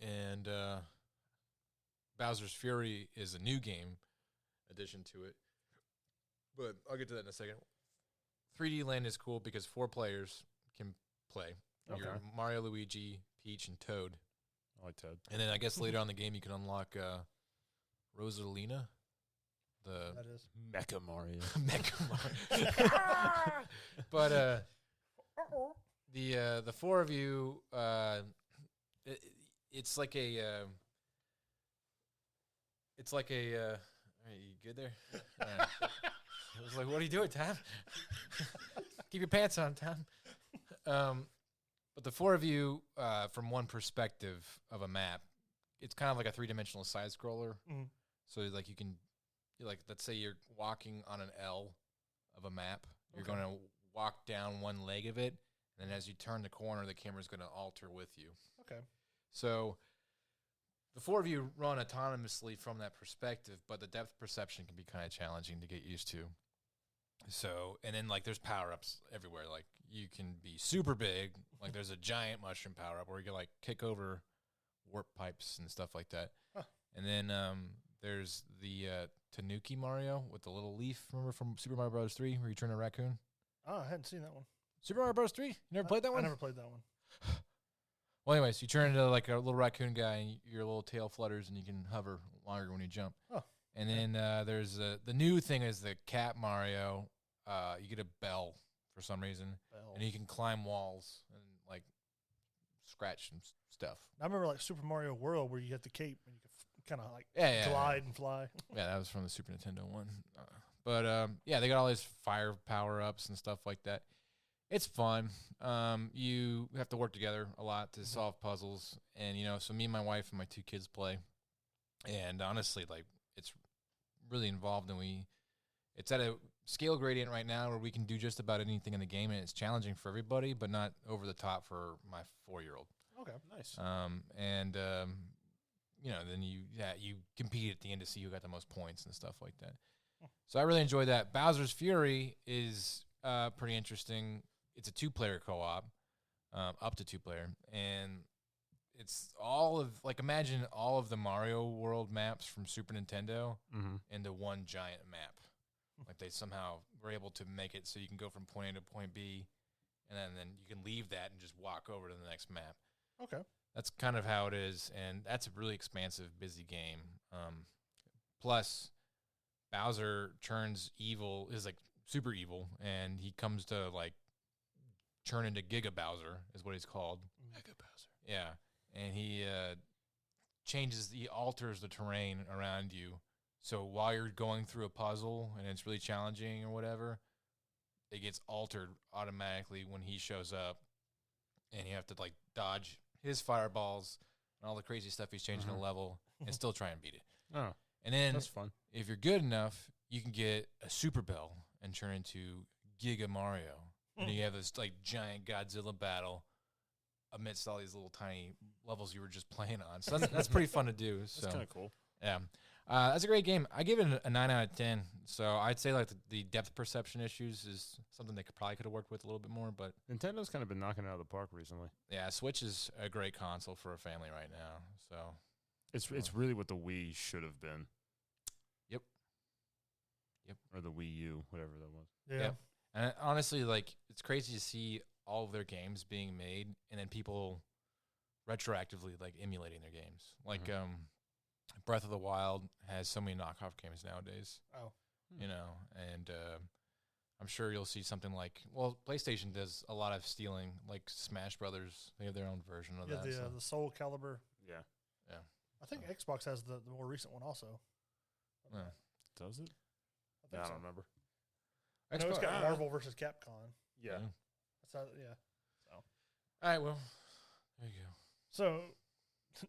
And Bowser's Fury is a new game addition to it. But I'll get to that in a second. 3D Land is cool because 4 players can play. Okay. You're Mario, Luigi, Peach, and Toad. I like Toad. And then I guess later on in the game you can unlock Rosalina. That is Mecha Mario. Mecha Mario. But the 4 of you, it's like a. Are you good there? I was like, what are you doing, Tom? Keep your pants on, Tom. But the 4 of you, from one perspective of a map, it's kind of like a 3-dimensional side scroller. So like you can, like let's say you're walking on an L, of a map. You're Okay. going to walk down one leg of it, and then as you turn the corner, the camera's going to alter with you. Okay. So the four of you run autonomously from that perspective, but the depth perception can be kind of challenging to get used to. So, and then like there's power-ups everywhere. Like you can be super big. Like there's a giant mushroom power-up where you can like kick over warp pipes and stuff like that. Huh. And then there's the Tanuki Mario with the little leaf. Remember from Super Mario Bros. 3 where you turn a raccoon? Oh, I hadn't seen that one. Super Mario Bros. 3? You never played that one? I never played that one. Well, anyways, you turn into like a little raccoon guy, and your little tail flutters, and you can hover longer when you jump. Oh. And then there's the new thing is the Cat Mario. You get a bell for some reason, and you can climb walls and like scratch and stuff. I remember like Super Mario World where you had the cape and you could kind of like Yeah, glide and fly. Yeah, that was from the Super Nintendo one. But yeah, they got all these fire power-ups and stuff like that. It's fun. You have to work together a lot to solve puzzles. And, you know, so me and my wife and my 2 kids play. And honestly, like, it's really involved. And it's at a scale gradient right now where we can do just about anything in the game. And it's challenging for everybody, but not over the top for my 4-year-old. Okay. Nice. You know, then you compete at the end to see who got the most points and stuff like that. So I really enjoy that. Bowser's Fury is pretty interesting. It's a 2-player co-op, up to 2-player, and it's all of like imagine all of the Mario World maps from Super Nintendo into one giant map. Like they somehow were able to make it so you can go from point A to point B, and then you can leave that and just walk over to the next map. Okay. That's kind of how it is, and that's a really expansive, busy game. Plus, Bowser turns evil, is like super evil, and he comes to like turn into Giga Bowser, is what he's called. Mega Bowser. Yeah, and he alters the terrain around you. So while you're going through a puzzle and it's really challenging or whatever, it gets altered automatically when he shows up, and you have to like dodge his fireballs and all the crazy stuff he's changing the level and still try and beat it. Oh, and then that's fun. If you're good enough, you can get a Super Bell and turn into Giga Mario. And you have this like giant Godzilla battle amidst all these little tiny levels you were just playing on. So that's pretty fun to do. So That's kind of cool. yeah. That's a great game. I give it a 9 out of 10. So I'd say like the depth perception issues is something they could have worked with a little bit more. But Nintendo's kind of been knocking it out of the park recently. yeah, Switch is a great console for a family right now. So It's really what the Wii should have been. Yep. Or the Wii U, whatever that was. Yeah. Yep. And honestly, like it's crazy to see all of their games being made and then people retroactively like emulating their games. Like Breath of the Wild has so many knockoff games nowadays. Oh. You know, and I'm sure you'll see something like, well, PlayStation does a lot of stealing, like Smash Brothers. They have their own version of that. The Soul Calibur. Yeah. Yeah. I think Xbox has the more recent one also. Yeah. Does it? I think I so. don't remember. I know it's got Marvel versus Capcom. Yeah. That's how, yeah. So. All right, well, there you go. So,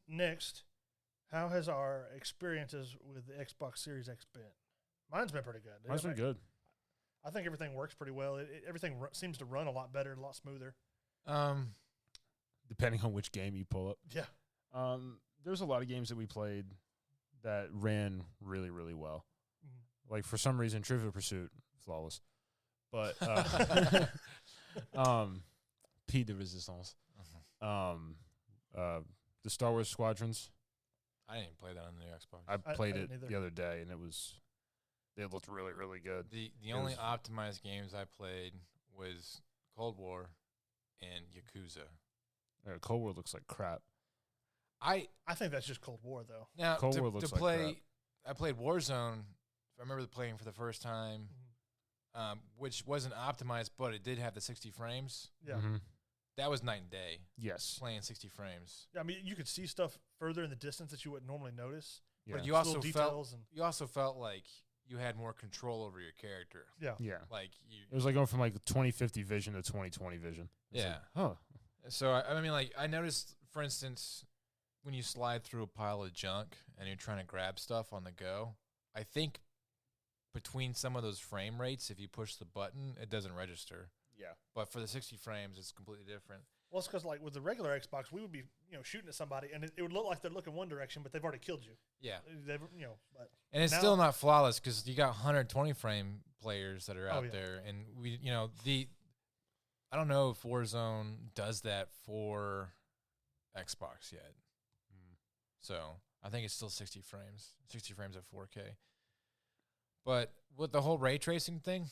next, how has our experiences with the Xbox Series X been? Mine's been pretty good. Mine's been good. I think everything works pretty well. Everything seems to run a lot better, a lot smoother. Depending on which game you pull up. Yeah. There's a lot of games that we played that ran really, really well. Like, for some reason, Trivial Pursuit, flawless. But, P de Resistance. The Star Wars Squadrons. I didn't even play that on the new Xbox. I played didn't it either. the other day, and it looked really, really good. The only optimized games I played was Cold War and Yakuza. Cold War looks like crap. I think that's just Cold War, though. Now, Cold War looks like crap. I played Warzone. I remember playing for the first time, which wasn't optimized, but it did have the 60 frames. Yeah. That was night and day. Yes. Playing 60 frames. Yeah, I mean, you could see stuff further in the distance that you wouldn't normally notice. Yeah. But you also felt like you had more control over your character. Yeah. Yeah. Like It was like going from like 2050 vision to 2020 vision. It's yeah. like, huh. So I mean, like I noticed, for instance, when you slide through a pile of junk and you're trying to grab stuff on the go, I think between some of those frame rates, if you push the button, it doesn't register. Yeah. But for the 60 frames, it's completely different. Well, it's because like with the regular Xbox, we would be shooting at somebody, and it would look like they're looking one direction, but they've already killed you. Yeah. But and it's still not flawless because you got 120 frame players that are out there, and I don't know if Warzone does that for Xbox yet. So I think it's still 60 frames at 4K. But with the whole ray tracing thing,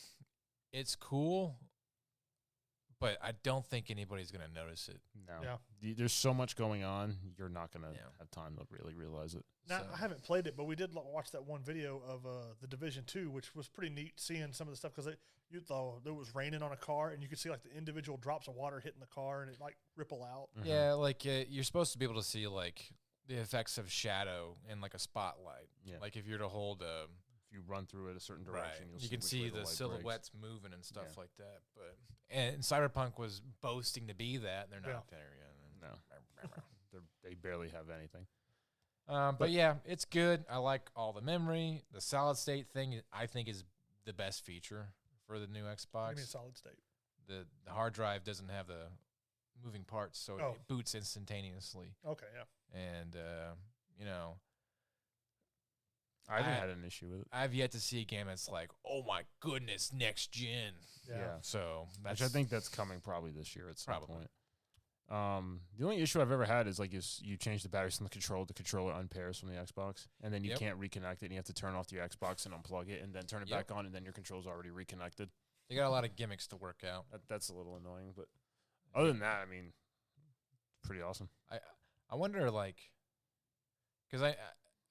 it's cool, but I don't think anybody's going to notice it. No. Yeah. There's so much going on, you're not going to have time to really realize it. Now, I haven't played it, but we did watch that one video of the Division 2, which was pretty neat seeing some of the stuff because you thought it was raining on a car, and you could see like the individual drops of water hitting the car, and it like ripple out. Mm-hmm. Yeah, like you're supposed to be able to see like the effects of shadow in like a spotlight. Yeah. Like if you're to hold if you run through it a certain direction, you can see the silhouettes moving and stuff like that. But and Cyberpunk was boasting to be that, and they're not there yet. No, they barely have anything. But yeah, it's good. I like all the memory. The solid state thing, I think, is the best feature for the new Xbox. You mean solid state? The hard drive doesn't have the moving parts, so it boots instantaneously. Okay, yeah. And I haven't had an issue with it. I've yet to see a game that's like, oh my goodness, next gen. Yeah. So which I think that's coming probably this year at some point. The only issue I've ever had is like you change the batteries from the controller unpairs from the Xbox, and then you can't reconnect it, and you have to turn off your Xbox and unplug it, and then turn it back on, and then your controller's already reconnected. They got a lot of gimmicks to work out. That's a little annoying, but other than that, I mean, pretty awesome. I wonder, like, because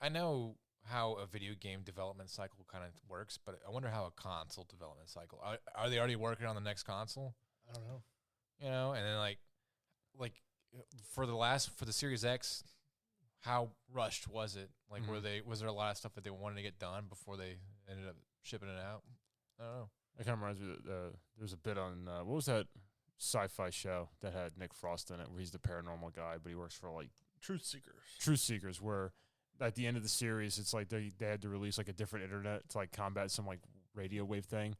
I know how a video game development cycle kind of works, but I wonder how a console development cycle. Are they already working on the next console? I don't know. And then like for the Series X, how rushed was it? Like, was there a lot of stuff that they wanted to get done before they ended up shipping it out? I don't know. It kind of reminds me. There was a bit on what was that sci-fi show that had Nick Frost in it, where he's the paranormal guy, but he works for like Truth Seekers. Truth Seekers, where at the end of the series, it's like they had to release like a different internet to like combat some like radio wave thing.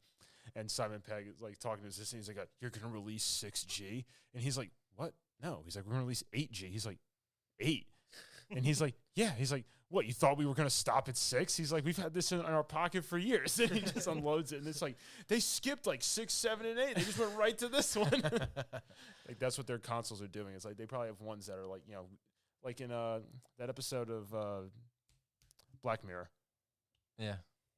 And Simon Pegg is like talking to his assistant. He's like, "You're gonna release 6G," and he's like, "What? No." He's like, "We're gonna release 8G." He's like, 8, and he's like, "Yeah." He's like, "What? You thought we were gonna stop at 6?" He's like, "We've had this in our pocket for years." And he just unloads it, and it's like they skipped like 6, 7, and 8. They just went right to this one. Like that's what their consoles are doing. It's like they probably have ones that are like like in that episode of Black Mirror. Yeah,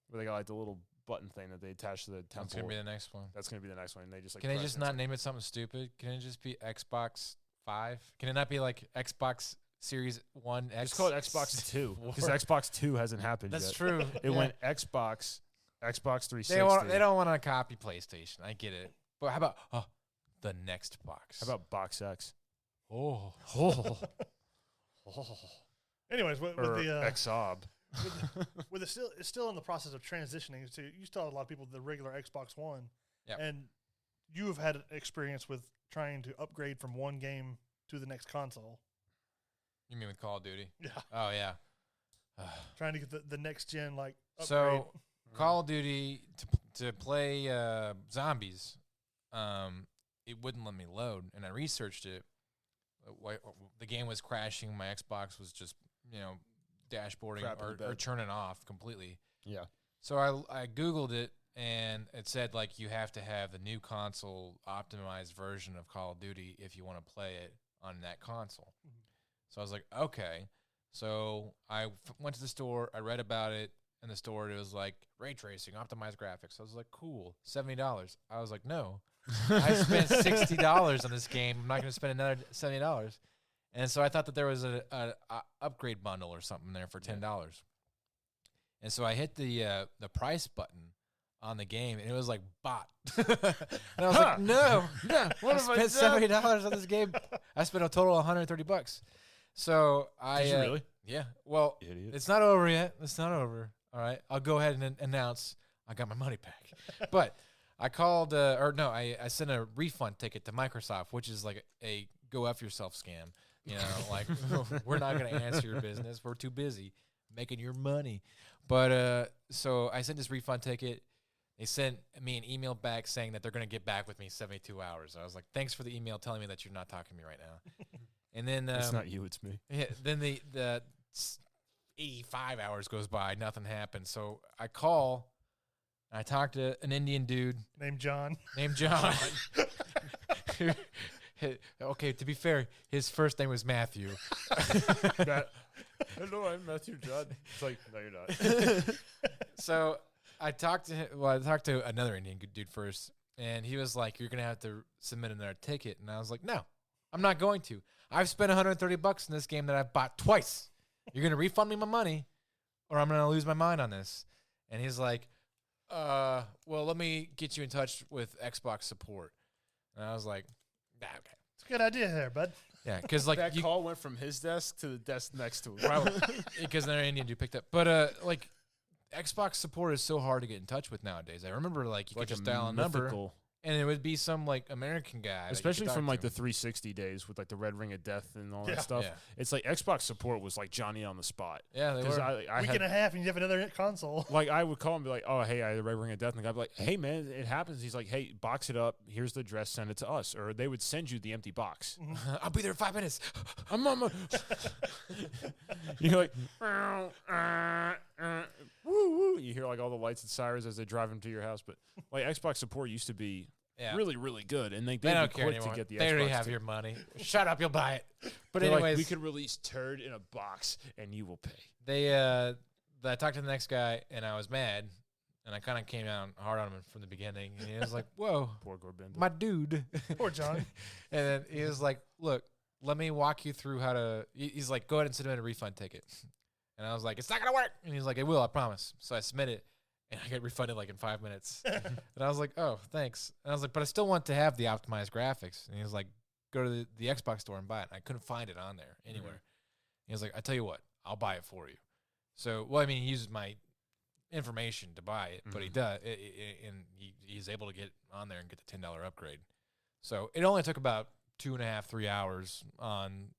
where they got like the little button thing that they attach to the temple. That's gonna be the next one. That's gonna be the next one. And they just like. Can they just not name it something stupid? Can it just be Xbox 5? Can it not be like Xbox Series 1 X? Just call it Xbox 2 because Xbox 2 hasn't happened yet. That's true. It went Xbox 360. They don't want to copy PlayStation. I get it. But how about the next box? How about Box X? Oh. Anyways, with the Xob. with it's still in the process of transitioning. So you still have a lot of people with the regular Xbox One, and you have had experience with trying to upgrade from one game to the next console. You mean with Call of Duty? Yeah. Oh yeah. Trying to get the next gen upgrade. So Call of Duty to play zombies, it wouldn't let me load, and I researched it. The game was crashing. My Xbox was just dashboarding or turning off completely. Yeah. So I Googled it, and it said like you have to have the new console optimized version of Call of Duty if you want to play it on that console. Mm-hmm. So I was like, okay. So I went to the store. I read about it in the store. It was like ray tracing, optimized graphics. I was like, cool, $70. I was like, no, I spent $60 on this game. I'm not going to spend another $70. And so I thought that there was a upgrade bundle or something there for $10. And so I hit the price button on the game, and it was like bot. And I was like, no, I spent $70 on this game. I spent a total of $130. So Did you really? Yeah. Well, Idiot. It's not over yet. It's not over. All right. I'll go ahead and announce I got my money back. But I called, I sent a refund ticket to Microsoft, which is like a go F yourself scam. Like, we're not going to answer your business. We're too busy. making your money. But so I sent this refund ticket. They sent me an email back saying that they're going to get back with me 72 hours. I was like, thanks for the email telling me that you're not talking to me right now. And then it's not you, it's me. Yeah, then the 85 hours goes by, nothing happens. So I call, and I talk to an Indian dude named John. Okay, to be fair, his first name was Matthew. Hello, I'm Matthew Judd. It's like, no, you're not. So I talked to him. Well, I talked to another Indian dude first, and he was like, "You're gonna have to submit another ticket." And I was like, "No, I'm not going to. I've spent $130 in this game that I've bought twice. You're gonna refund me my money, or I'm gonna lose my mind on this." And he's like, "Well, let me get you in touch with Xbox support." And I was like, okay. It's a good idea there, bud. Yeah, because like that call went from his desk to the desk next to him. Right, because another Indian dude picked up. But like Xbox support is so hard to get in touch with nowadays. I remember like you could just dial a number, and it would be some like American guy, especially from like the 360 days with like the Red Ring of Death and all that stuff. Yeah. It's like Xbox support was like Johnny on the spot. Yeah, they were. I week and a half, and you have another console. Like I would call and be like, "Oh, hey, I had the Red Ring of Death," and the guy'd be like, "Hey, man, it happens." He's like, "Hey, box it up. Here's the address. Send it to us." Or they would send you the empty box. I'll be there in 5 minutes. I'm on my. You're like, woo woo. You hear like all the lights and sirens as they drive them to your house. But like Xbox support used to be really, really good, and they don't care anymore. to get the they Xbox already have your money. Shut up, you'll buy it. But they're anyways, like, we could release turd in a box, and you will pay. I talked to the next guy, and I was mad, and I kind of came down hard on him from the beginning. And he was like, "Whoa, poor Gorbinda, my dude." Poor John. And then he was like, "Look, let me walk you through how to." He's like, "Go ahead and submit a refund ticket." And I was like, "It's not gonna work." And he's like, "It will, I promise." So I submit it, and I get refunded like in 5 minutes. And I was like, "Oh, thanks." And I was like, "But I still want to have the optimized graphics." And he was like, "Go to the Xbox store and buy it." And I couldn't find it on there anywhere. Mm-hmm. He was like, "I tell you what, I'll buy it for you." So, well, I mean, he uses my information to buy it, but he does, and he's able to get on there and get the $10 upgrade. So it only took about 2.5, 3 hours on,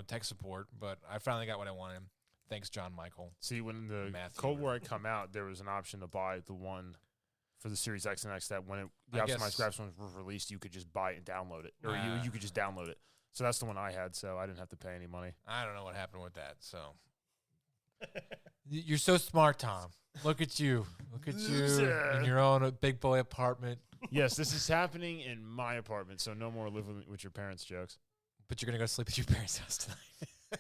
tech support, but I finally got what I wanted. Thanks, John Michael. See, when the Cold War had come out, there was an option to buy the one for the Series X and X that when the optimized graphics ones were released, you could just buy it and download it, or you could just download it. So that's the one I had, so I didn't have to pay any money. I don't know what happened with that, so. You're so smart, Tom. Look at you. Look at you in your own big boy apartment. Yes, this is happening in my apartment, so no more live with your parents' jokes. But you're going to go sleep at your parents' house tonight.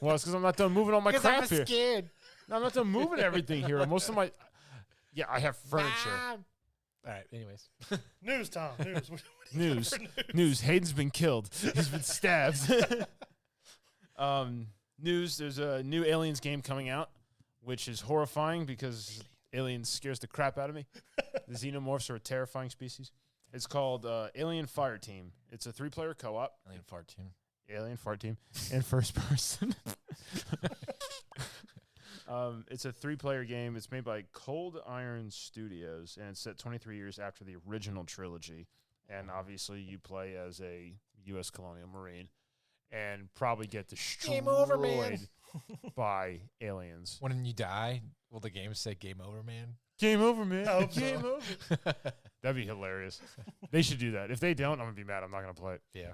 Well, it's because I'm not done moving all my crap here. I'm scared. No, I'm not done moving everything here. Most of my... Yeah, I have furniture. All right, anyways. News, Tom. News. News. Hayden's been killed. He's been stabbed. News, there's a new Aliens game coming out, which is horrifying because Aliens scares the crap out of me. The xenomorphs are a terrifying species. It's called Alien Fireteam. It's a 3-player co-op. Alien Fireteam in first person. It's a 3-player game. It's made by Cold Iron Studios, and it's set 23 years after the original trilogy. And obviously, you play as a U.S. colonial marine and probably get destroyed Game over, man. by aliens. When you die, will the game say "Game over, man"? Game over, man. I hope Game so. over. That'd be hilarious. They should do that. If they don't, I'm gonna be mad. I'm not gonna play it. Yeah.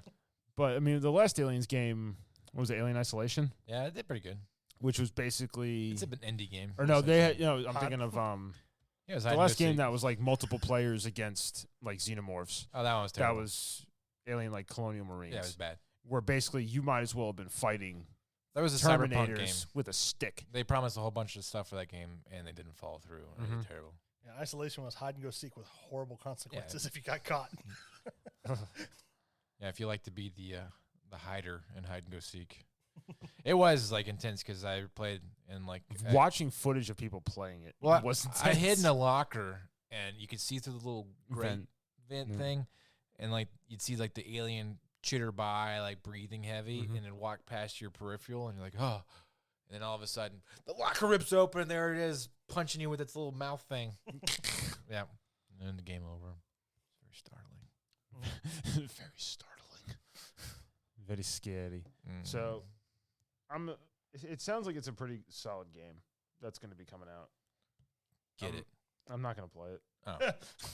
But I mean, the last Aliens game, what was it? Alien Isolation. Yeah, it did pretty good. Which was basically it's an indie game. Or no, they had. I'm thinking of it was the last game that was like multiple players against like xenomorphs. Oh, that one was terrible. That was Alien like colonial marines. Yeah, it was bad. Where basically you might as well have been fighting. That was a Cyberpunk game with a stick. They promised a whole bunch of stuff for that game, and they didn't follow through. Really terrible. Yeah, Isolation was hide and go seek with horrible consequences if you got caught. Yeah, if you like to be the hider and hide and go seek. It was like intense because I played in like watching footage of people playing it. Well, was intense. I hid in a locker, and you could see through the little vent thing, and like you'd see like the alien chitter by, like breathing heavy, and then walk past your peripheral, and you're like, oh. And then all of a sudden, the locker rips open, and there it is, punching you with its little mouth thing. Yeah. And then the game over. It's very startling. Very startling. Very scary. So, it sounds like it's a pretty solid game. that's going to be coming out. Get it? I'm not going to play it. Oh.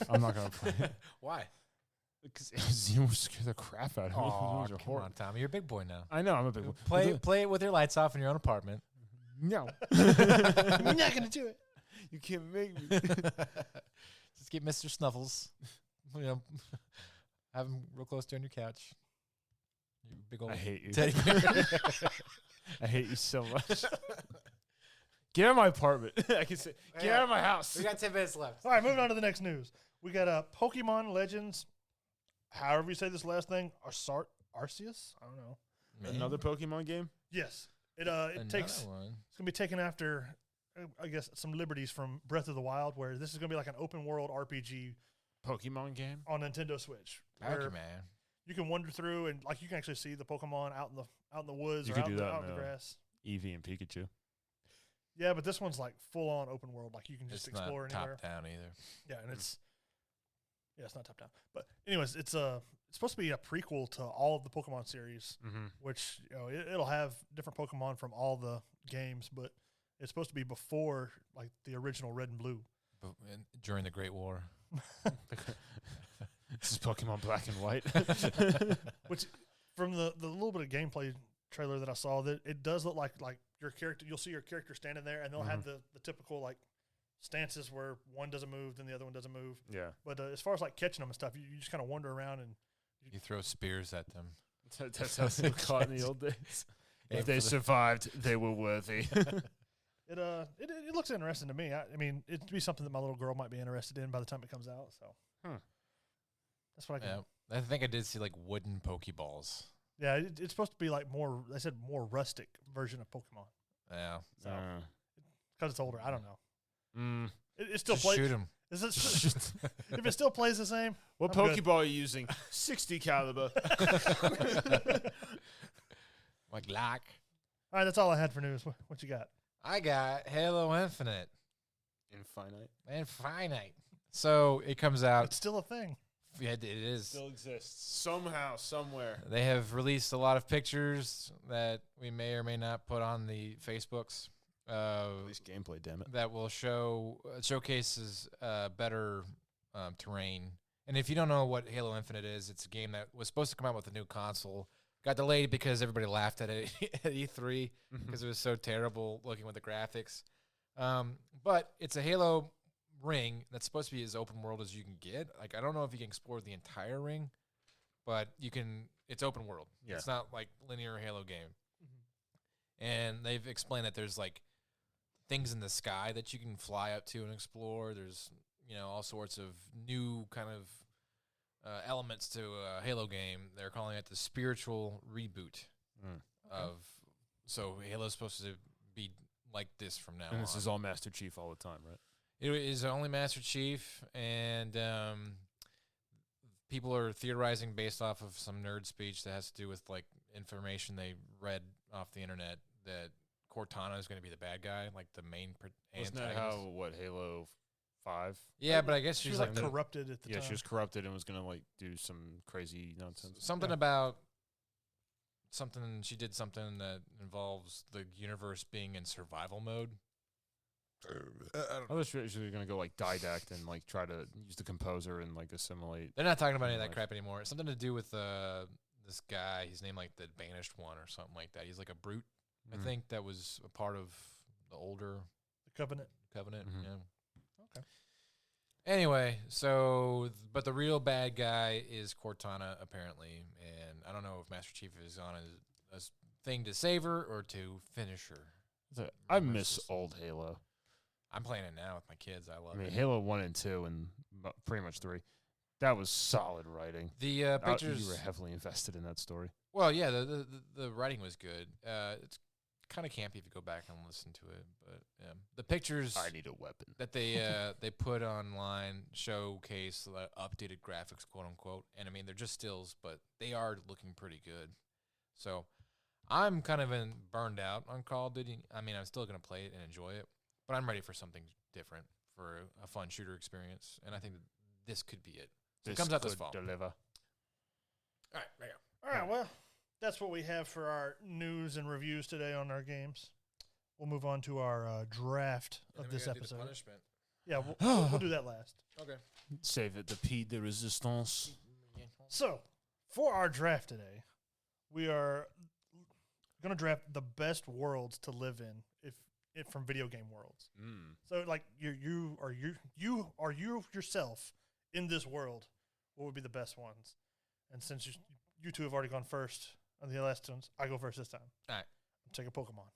I'm not going to play it. Why? Because Xeno scared the crap out of me. Oh, Those are come horrible. on, Tommy. You're a big boy now. I know, I'm a big boy. Play it with your lights off in your own apartment. No. You're not going to do it. You can't make me. Just get Mr. Snuffles. You know, have him real close to you on your couch. You big old I hate you. teddy bear. I hate you so much. Get out of my apartment. I can say, get out of my house. We got 10 minutes left. All right, moving on to the next news. We got Pokemon Legends, however you say this last thing, Arceus? I don't know. Another Pokemon game? Yes. It takes, one. it's going to be taken after, I guess, some liberties from Breath of the Wild, where this is going to be like an open world RPG Pokemon game? on Nintendo Switch. Where Pokemon. you can wander through and like you can actually see the Pokemon out in the woods You or could out, do in the, that out in in the grass. Eevee and Pikachu. Yeah, but this one's like full on open world. Like you can just It's explore not anywhere. top down either. Yeah, and it's not top down. But anyways, it's supposed to be a prequel to all of the Pokemon series, which it'll have different Pokemon from all the games, but it's supposed to be before like the original Red and Blue. But during the Great War. This is Pokemon Black and White. Which from the little bit of gameplay trailer that I saw, that it does look like your character. You'll see your character standing there, and they'll have the typical like stances where one doesn't move, then the other one doesn't move. Yeah. But as far as like catching them and stuff, you just kind of wander around and You throw spears at them. That's how they were caught in the old days. If they survived, they were worthy. It looks interesting to me. I mean, it'd be something that my little girl might be interested in by the time it comes out. So that's what I can. Yeah, I think I did see like wooden Pokeballs. Yeah, it's supposed to be like more. They said more rustic version of Pokemon. Yeah. So because it's older, I don't know. It still Just plays. shoot him. Is it? If it still plays the same, What I'm good. Pokeball are you using? 60 caliber. Like lock. All right, that's all I had for news. What you got? I got Halo Infinite. Infinite. So it comes out. It's still a thing. Yeah, it is. Still exists. Somehow, somewhere. They have released a lot of pictures that we may or may not put on the Facebooks. At least gameplay, damn it. That will showcases better terrain. And if you don't know what Halo Infinite is, it's a game that was supposed to come out with a new console. Got delayed because everybody laughed at it at E3 because it was so terrible looking with the graphics. But it's a Halo ring that's supposed to be as open world as you can get. Like, I don't know if you can explore the entire ring, but you can. It's open world. Yeah. It's not like linear Halo game. And they've explained that there's like things in the sky that you can fly up to and explore. There's all sorts of new kind of elements to a Halo game. They're calling it the spiritual reboot of. So Halo's supposed to be like this from now on. And this is all Master Chief all the time, right? It is only Master Chief, and people are theorizing based off of some nerd speech that has to do with like information they read off the internet that Cortana is going to be the bad guy, like the main Wasn't antagonist. that how, Halo 5? Yeah, but I guess She was like corrupted at the time. Yeah, she was corrupted and was going to like do some crazy nonsense. Something about something, she did something that involves the universe being in survival mode. I was sure she was going to go like didact and like try to use the composer and like assimilate. They're not talking about any of that crap anymore. It's something to do with this guy. He's named like the Banished One or something like that. He's like a brute, I think, that was a part of the older Covenant. Yeah. Okay. Anyway, but the real bad guy is Cortana, apparently, and I don't know if Master Chief is on a thing to save her or to finish her. I miss old Halo. I'm playing it now with my kids. I love it. Halo 1 and 2 and pretty much 3. That was solid writing. The pictures. You were heavily invested in that story. Well, yeah, the writing was good. It's kind of campy if you go back and listen to it, but the pictures I need a weapon that they put online showcase the updated graphics, quote unquote. And I mean, they're just stills, but they are looking pretty good. So I'm kind of burned out on Call of Duty. I mean, I'm still going to play it and enjoy it, but I'm ready for something different, for a fun shooter experience. And I think that this could be it. So it comes out this fall. Deliver. All right, there you go. All right, well, that's what we have for our news and reviews today on our games. we'll move on to our draft of this episode. punishment. Yeah, we'll do that last. Okay. Save it. The pied de resistance. So, for our draft today, we are going to draft the best worlds to live in if from video game worlds. So, like you yourself in this world, what would be the best ones? And since you two have already gone first on the last ones, I go first this time. All right. Take a Pokemon.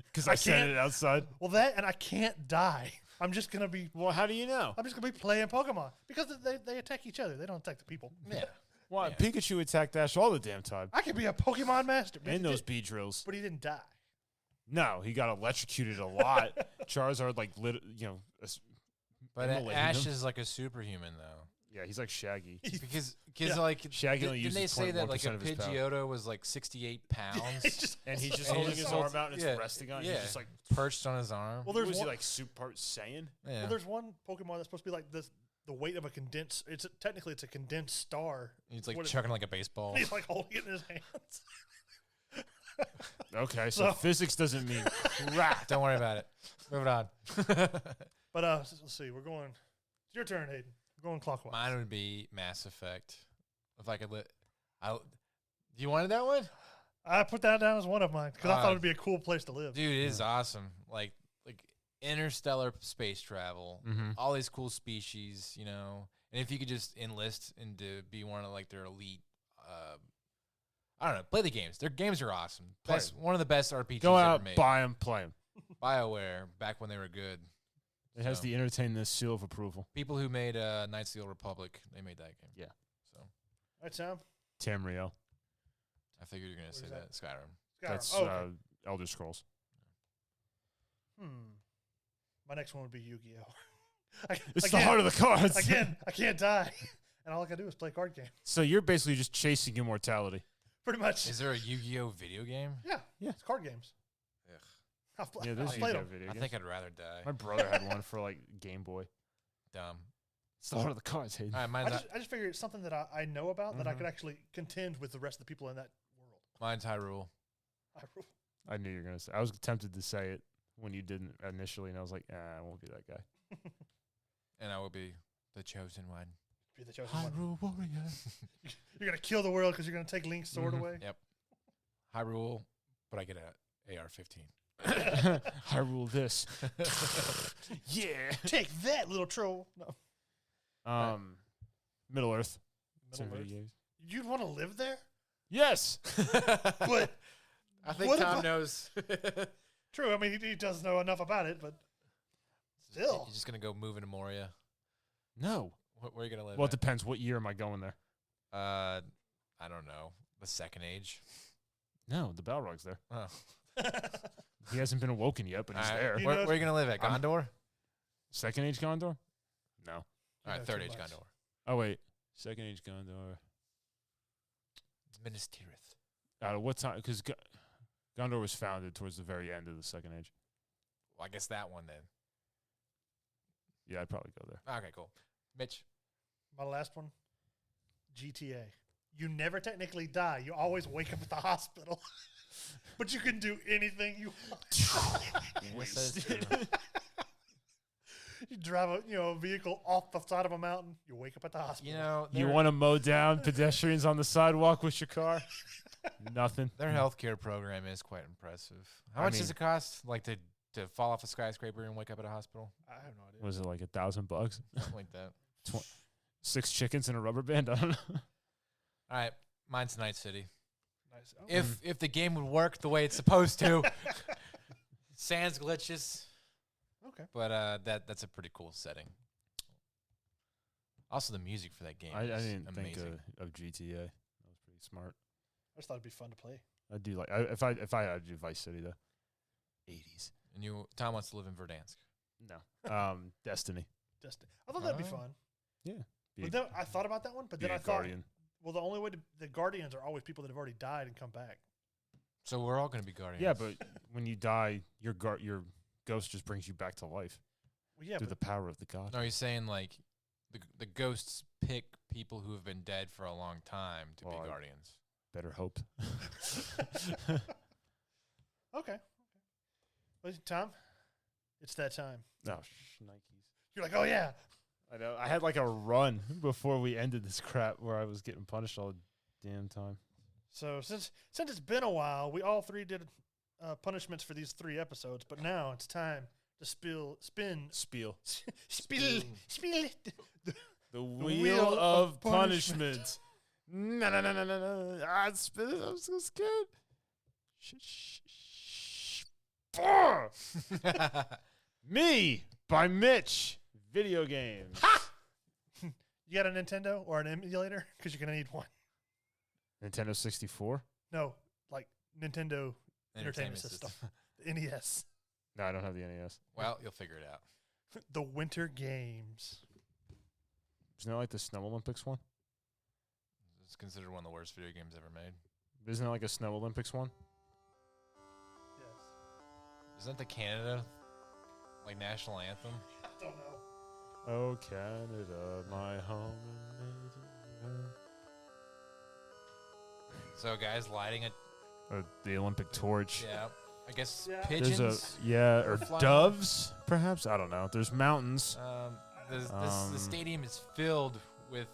Because I said it outside. Well, that and I can't die. I'm just gonna be. Well, how do you know? I'm just gonna be playing Pokemon because they attack each other. They don't attack the people. Yeah. Why? Yeah. Pikachu attacked Ash all the damn time. I could be a Pokemon master. And those bee drills. But he didn't die. No, he got electrocuted a lot. Charizard, like, But immolated Ash him. is like a superhuman, though. Yeah, he's like Shaggy. Because Yeah. like, Shaggy only didn't they uses say that like a 0.1% of his power. Pidgeotto was like 68 pounds And he's just And holding he his just arm holds- out and it's yeah, resting on it. yeah. He's just like, perched on his arm? Well, what there's was he, one. like, super part Saiyan? Yeah. Well, there's one Pokemon that's supposed to be like this. The weight of a condensed. Technically it's a condensed star. He's like what is- chucking like a baseball. He's like holding it in his hands. Okay, so So- physics doesn't mean crap. Don't worry about it. Move it on. But let's see. We're going. It's your turn, Hayden. We're going clockwise. Mine would be Mass Effect. If I could you wanted that one? I put that down as one of mine because I thought it'd be a cool place to live. Dude, it is awesome. Like interstellar space travel, all these cool species, you know. And if you could just enlist and to be one of like their elite, I don't know, play the games. Their games are awesome. One of the best RPGs Go ever out, made. buy them, play them. BioWare, back when they were good. It has So, the entertainment seal of approval. people who made Knights of the Old Republic, they made that game. Yeah. So All right, Sam. Tamriel. I figured you were gonna say is that. that? Skyrim. Skyrim. That's Oh, okay. Elder Scrolls. My next one would be Yu-Gi-Oh. It's the heart of the cards. Again, I can't die, and all I can do is play card game. So you're basically just chasing immortality. Pretty much. Is there a Yu-Gi-Oh video game? Yeah. Yeah. It's card games. Ugh. Yeah, I've there's played Yu-Gi-Oh them. video I games. think I'd rather die. My brother had one for like Game Boy. Dumb. It's the heart of the cards, Hayden. All right, mine's I just figured it's something that I know about that I could actually contend with the rest of the people in that world. mine's Hyrule. I knew you were gonna say. I was tempted to say it when you didn't initially, and I was like, I won't be that guy. And I will be the chosen one. Be the chosen one. Hyrule Warrior. You're gonna kill the world because you're gonna take Link's sword away. Yep. Hyrule, but I get a AR-15. I rule this. Yeah. Take that, little troll. No. Middle Earth. Some Middle Earth? video games. You'd want to live there? Yes. But I think What Tom about- knows. true. I mean, he doesn't know enough about it, but still. You're just gonna go move into Moria. No. Where are you gonna live? Well, it at? depends. What year am I going there? I don't know. The Second Age. No, the Balrog's there. Oh. He hasn't been awoken yet, but he's All right, there. You Where know- are you gonna live at? I'm- Gondor. Second Age Gondor? No. All You right, know Third too Age much. Gondor. Oh wait, Second Age Gondor. Minas Tirith. Out of what time? Because Gondor was founded towards the very end of the Second Age. Well, I guess that one then. Yeah, I'd probably go there. Okay, cool. Mitch. My last one, GTA. You never technically die. You always wake up at the hospital. But you can do anything you want. Yes, that is true. You drive a vehicle off the side of a mountain. You wake up at the hospital. You know, You their- want to mow down pedestrians on the sidewalk with your car? Nothing. their healthcare program is quite impressive. How I much mean- does it cost, like to fall off a skyscraper and wake up at a hospital? I have no idea. Was it like $1,000? Something like that. 6 chickens and a rubber band? I don't know. All right, mine's Night City. Nice. Oh. If the game would work the way it's supposed to, sans glitches. Okay. But that's a pretty cool setting. Also, the music for that game I is didn't think amazing. of GTA. That was pretty smart. I just thought it'd be fun to play. I do like if I had to do Vice City though. 80s. And Tom wants to live in Verdansk. No. Destiny. Destiny. I thought that'd be Oh. fun. Yeah. Be But then I thought about that one, but be then a I thought, guardian. well, the only way the Guardians are always people that have already died and come back. So we're all going to be guardians. Yeah, but when you die, your ghost just brings you back to life Well, yeah, through but the power of the god. No, he's saying like the ghosts pick people who have been dead for a long time to Well, be guardians. Better hope. okay. Well, Tom, it's that time. No, Nikes. You're like, oh yeah. I know. I had like a run before we ended this crap where I was getting punished all the damn time. So since it's been a while, we all three did punishments for these 3 episodes, but now it's time to spill the wheel of punishment. No. I'm so scared. Me by Mitch. Video games. You got a Nintendo or an emulator? Because you're gonna need one. Nintendo 64? No, like Nintendo Entertainment System. The NES. No, I don't have the NES. Well, you'll figure it out. The Winter Games. Isn't that like the Snow Olympics one? It's considered one of the worst video games ever made. Isn't it like a Snow Olympics one? Yes. Isn't that the Canada like national anthem? I don't know. Oh, Canada, my home. So, guys, lighting The Olympic torch. yeah, I guess Yeah. pigeons. Or flying. doves, perhaps? I don't know. There's mountains. The stadium is filled with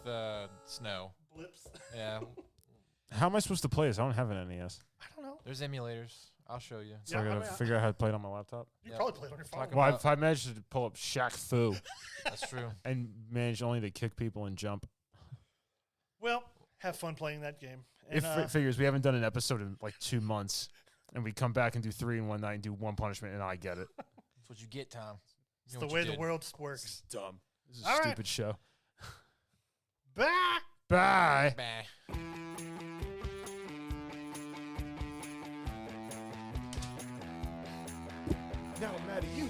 snow. Blips. Yeah, How am I supposed to play this? I don't have an NES. I don't know. there's emulators. I'll show you. So Yeah, I I gotta mean, figure out how to play it on my laptop. You Yeah. probably play it on your phone. Talk Well, about- if I managed to pull up Shaq Fu That's true. and managed only to kick people and jump. Well, have fun playing that game. And, If it figures we haven't done an episode in like 2 months, and we come back and do 3 in one night and do 1 punishment, and I get it. That's what you get, Tom. it's the way the world works. Dumb. This is All a right. stupid show. Bah! Bye. Bah. Now I'm mad at you.